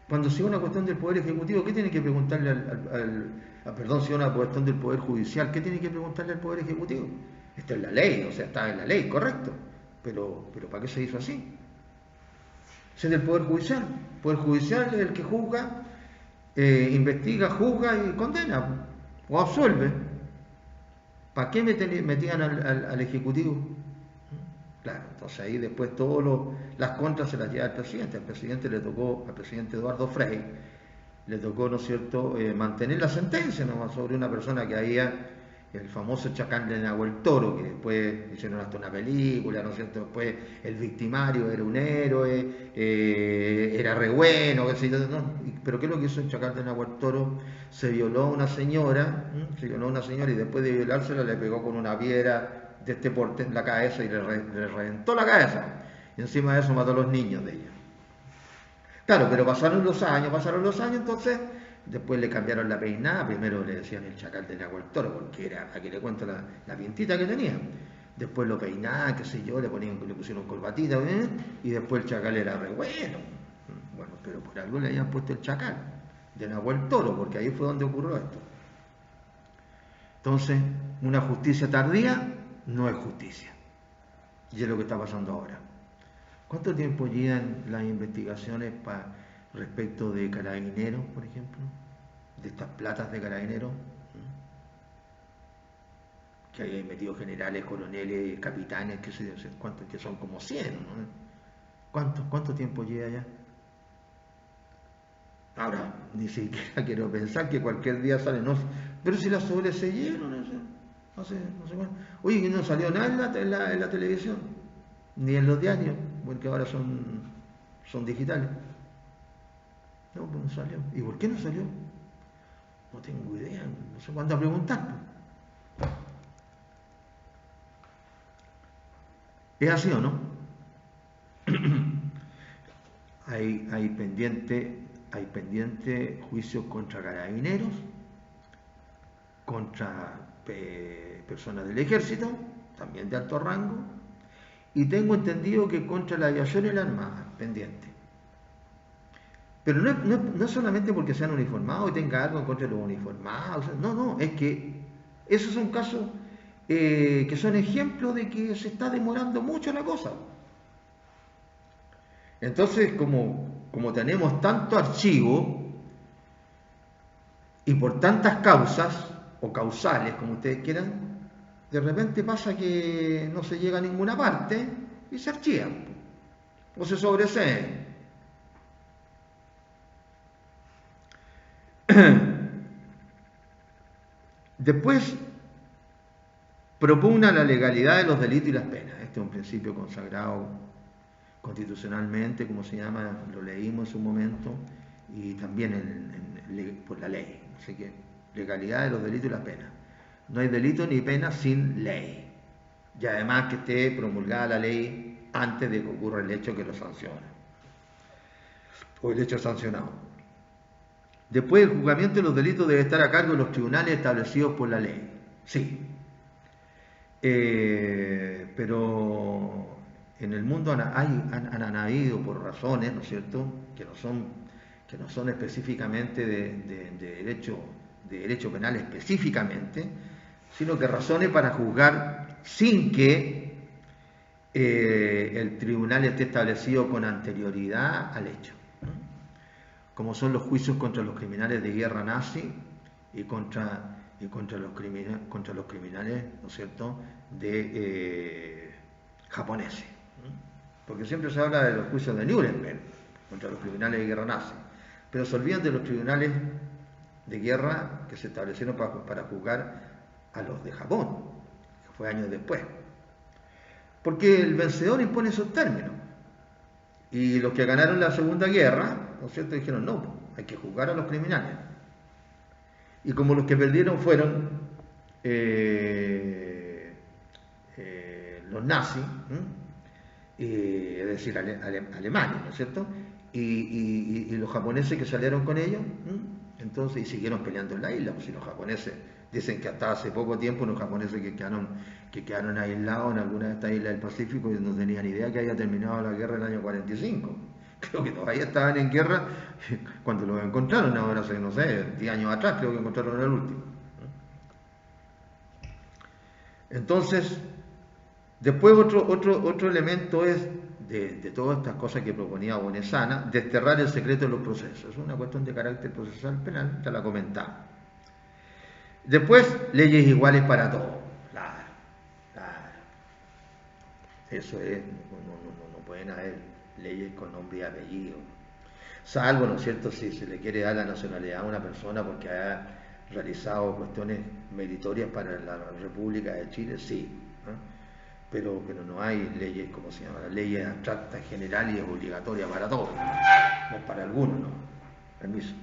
Cuando sea una cuestión del Poder Ejecutivo, ¿qué tiene que preguntarle perdón, si es una cuestión del Poder Judicial, ¿qué tiene que preguntarle al Poder Ejecutivo? Esto es la ley, o sea, está en la ley, correcto. Pero ¿para qué se hizo así? Es del Poder Judicial. El Poder Judicial es el que juzga, investiga, juzga y condena, o absuelve. ¿Para qué metían al Ejecutivo? Claro, entonces ahí después todas las contras se las lleva el presidente. Al presidente le tocó, al presidente Eduardo Frei, le tocó, ¿no es cierto?, mantener la sentencia, ¿no?, sobre una persona que había, el famoso Chacal de Nahuel Toro, que después hicieron hasta una película, ¿no es cierto?, después el victimario era un héroe, era re bueno, qué sé yo, ¿no? Pero ¿qué es lo que hizo el Chacal de Nahuel Toro? Se violó a una señora, y después de violársela le pegó con una piedra de este porte en la cabeza y le reventó la cabeza. Y encima de eso mató a los niños de ella. Claro, pero pasaron los años, entonces después le cambiaron la peinada. Primero le decían el Chacal de Nahuel Toro, porque era, aquí le cuento la pintita que tenía. Después lo peinaban, qué sé yo, le pusieron corbatita, y después el Chacal era re bueno. Bueno, pero por algo le habían puesto el Chacal de Nahuel Toro, porque ahí fue donde ocurrió esto. Entonces, una justicia tardía no es justicia. Y es lo que está pasando ahora. ¿Cuánto tiempo llevan las investigaciones respecto de carabineros, por ejemplo? De estas platas de carabineros. Que hay metido generales, coroneles, capitanes, que son como 100, ¿no? ¿Cuánto tiempo lleva ya? Ahora, ni siquiera quiero pensar que cualquier día sale, no, pero si las sobreseyeron, no sé cuánto. Oye, que no salió nada en la televisión, ni en los diarios, porque ahora son digitales. No, pues no salió. ¿Y por qué no salió? No tengo idea, no sé cuándo a preguntar. ¿Es así o no? Hay pendiente juicios contra carabineros, contra personas del ejército, también de alto rango, y tengo entendido que contra la aviación y la armada, pendiente. Pero no solamente porque sean uniformados y tenga algo en contra de los uniformados, no, es que esos son casos que son ejemplos de que se está demorando mucho la cosa. Entonces, como tenemos tanto archivo y por tantas causas, o causales, como ustedes quieran, de repente pasa que no se llega a ninguna parte y se archivan, o se sobreseen. Después, propugna la legalidad de los delitos y las penas. Este es un principio consagrado constitucionalmente, como se llama, lo leímos en su momento, y también por la ley. Así que, legalidad de los delitos y las penas. No hay delito ni pena sin ley. Y además que esté promulgada la ley antes de que ocurra el hecho que lo sanciona. O el hecho sancionado. Después, el juzgamiento de los delitos debe estar a cargo de los tribunales establecidos por la ley. Sí. Pero en el mundo han habido, por razones, ¿no es cierto?, que no son específicamente de derecho penal específicamente, sino que razones para juzgar sin que el tribunal esté establecido con anterioridad al hecho, como son los juicios contra los criminales de guerra nazi y contra los criminales, ¿no es cierto?, de japoneses. Porque siempre se habla de los juicios de Nuremberg, contra los criminales de guerra nazi. Pero se olvidan de los tribunales de guerra que se establecieron para juzgar a los de Japón, que fue años después. Porque el vencedor impone esos términos. Y los que ganaron la Segunda Guerra, ¿no es cierto?, dijeron, no, hay que juzgar a los criminales. Y como los que perdieron fueron los nazis, es decir, Alemania, ¿no es cierto?, y los japoneses que salieron con ellos, entonces, y siguieron peleando en la isla, pues si los japoneses, dicen que hasta hace poco tiempo los japoneses que quedaron aislados en alguna de estas islas del Pacífico y no tenían idea que había terminado la guerra en el año 45. Creo que todavía estaban en guerra cuando los encontraron, ahora hace, no sé, 10 años atrás creo que encontraron el último. Entonces, después otro elemento es de todas estas cosas que proponía Bonesana, desterrar el secreto de los procesos. Es una cuestión de carácter procesal penal, ya la comentaba. Después, leyes iguales para todos. Claro, claro. Eso es, no pueden haber leyes con nombre y apellido. Salvo, ¿no es cierto?, si se le quiere dar la nacionalidad a una persona porque haya realizado cuestiones meritorias para la República de Chile, sí. Pero no hay leyes, ¿cómo se llama? Leyes abstractas, generales y obligatorias para todos. No es para algunos, no. Permiso.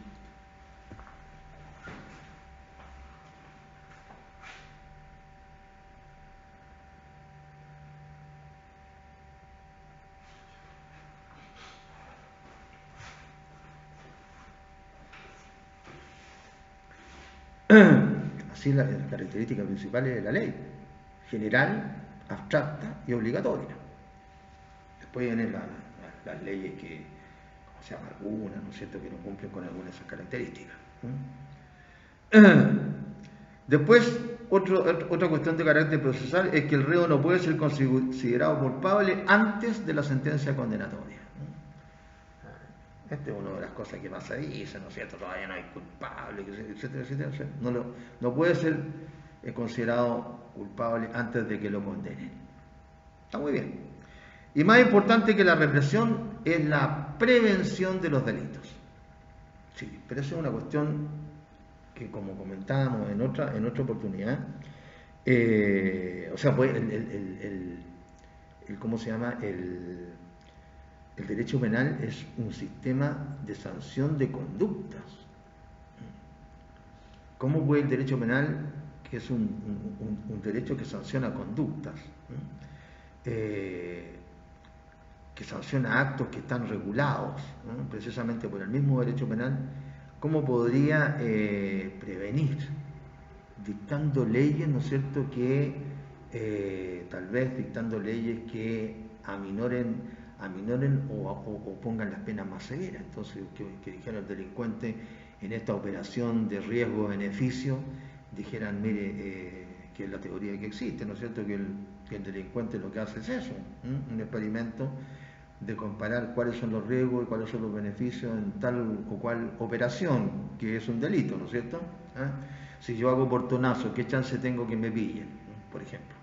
Así las características principales de la ley: general, abstracta y obligatoria. Después vienen las leyes que, ¿cómo se llama? Algunas, ¿no es cierto?, que no cumplen con algunas de esas características. Después, otra cuestión de carácter procesal es que el reo no puede ser considerado culpable antes de la sentencia condenatoria. Esta es una de las cosas que más se dice, ¿no es cierto? Todavía no hay culpable, etcétera, etcétera. No puede ser considerado culpable antes de que lo condenen. Está muy bien. Y más importante que la represión es la prevención de los delitos. Sí, pero eso es una cuestión que, como comentábamos en otra oportunidad, o sea, pues ¿cómo se llama? El derecho penal es un sistema de sanción de conductas. ¿Cómo puede el derecho penal, que es un derecho que sanciona conductas, que sanciona actos que están regulados, precisamente por el mismo derecho penal, cómo podría prevenir, dictando leyes, ¿no es cierto?, que tal vez dictando leyes que aminoren o pongan las penas más severas? Entonces, que dijera el delincuente en esta operación de riesgo-beneficio, dijeran, mire, que es la teoría que existe, ¿no es cierto?, que el delincuente lo que hace es eso, un experimento de comparar cuáles son los riesgos y cuáles son los beneficios en tal o cual operación, que es un delito, ¿no es cierto? Si yo hago portonazo, ¿qué chance tengo que me pillen, por ejemplo?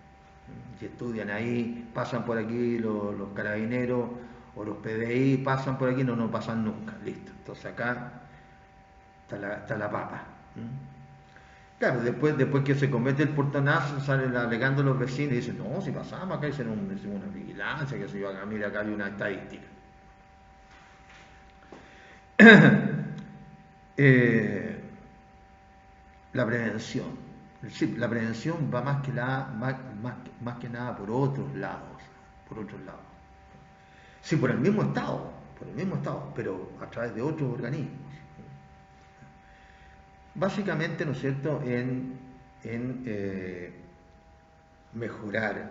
Si estudian ahí, pasan por aquí los carabineros o los PDI, pasan por aquí, no pasan nunca, listo. Entonces acá está la papa. Claro, después que se comete el portonazo, salen alegando los vecinos y dicen, no, si pasamos acá, hicimos una vigilancia, que se iba acá, mira, acá hay una estadística. La prevención. Sí, la prevención va más que nada por otros lados. Sí, por el mismo Estado, pero a través de otros organismos. Básicamente, ¿no es cierto?, en mejorar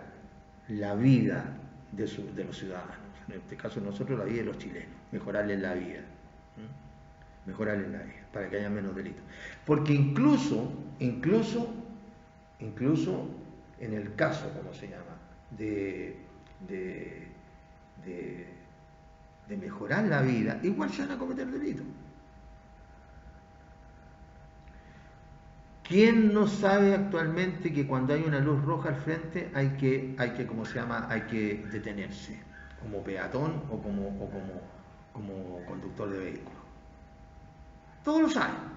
la vida de los ciudadanos. En este caso nosotros, la vida de los chilenos, mejorarles la vida, para que haya menos delitos. Porque incluso en el caso, ¿cómo se llama?, de mejorar la vida, igual se van a cometer delitos. ¿Quién no sabe actualmente que cuando hay una luz roja al frente hay que ¿cómo se llama?, hay que detenerse, como peatón o como conductor de vehículo. Todos lo saben.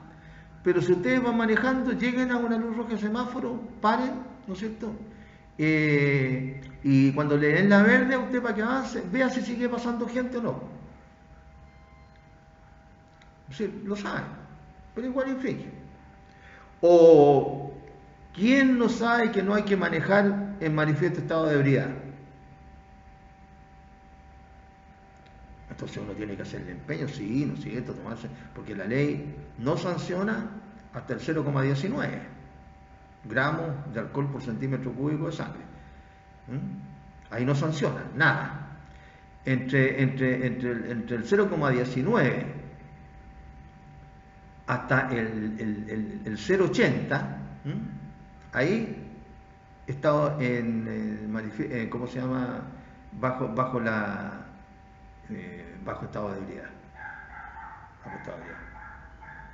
Pero si ustedes van manejando, lleguen a una luz roja de semáforo, paren, ¿no es cierto? Y cuando le den la verde a usted para que avance, vea si sigue pasando gente o no. Sí, lo saben, pero igual infringe. O ¿quién no sabe que no hay que manejar en manifiesto estado de ebriedad? Entonces uno tiene que hacer el empeño, sí, no es cierto, tomarse, porque la ley no sanciona hasta el 0,19 gramos de alcohol por centímetro cúbico de sangre. Ahí no sanciona, nada. Entre el 0,19 hasta el 0,80, ahí está ¿cómo se llama? Bajo estado de ebriedad. Bajo estado de ebriedad.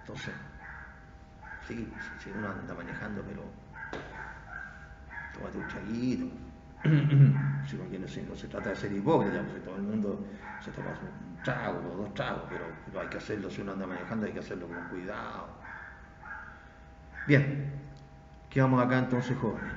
Entonces, sí, si uno anda manejando, pero tómate un traguito. Si no se trata de ser hipócrita, porque todo el mundo se toma un trago o dos tragos, pero hay que hacerlo, si uno anda manejando hay que hacerlo con cuidado. Bien, quedamos acá entonces, jóvenes.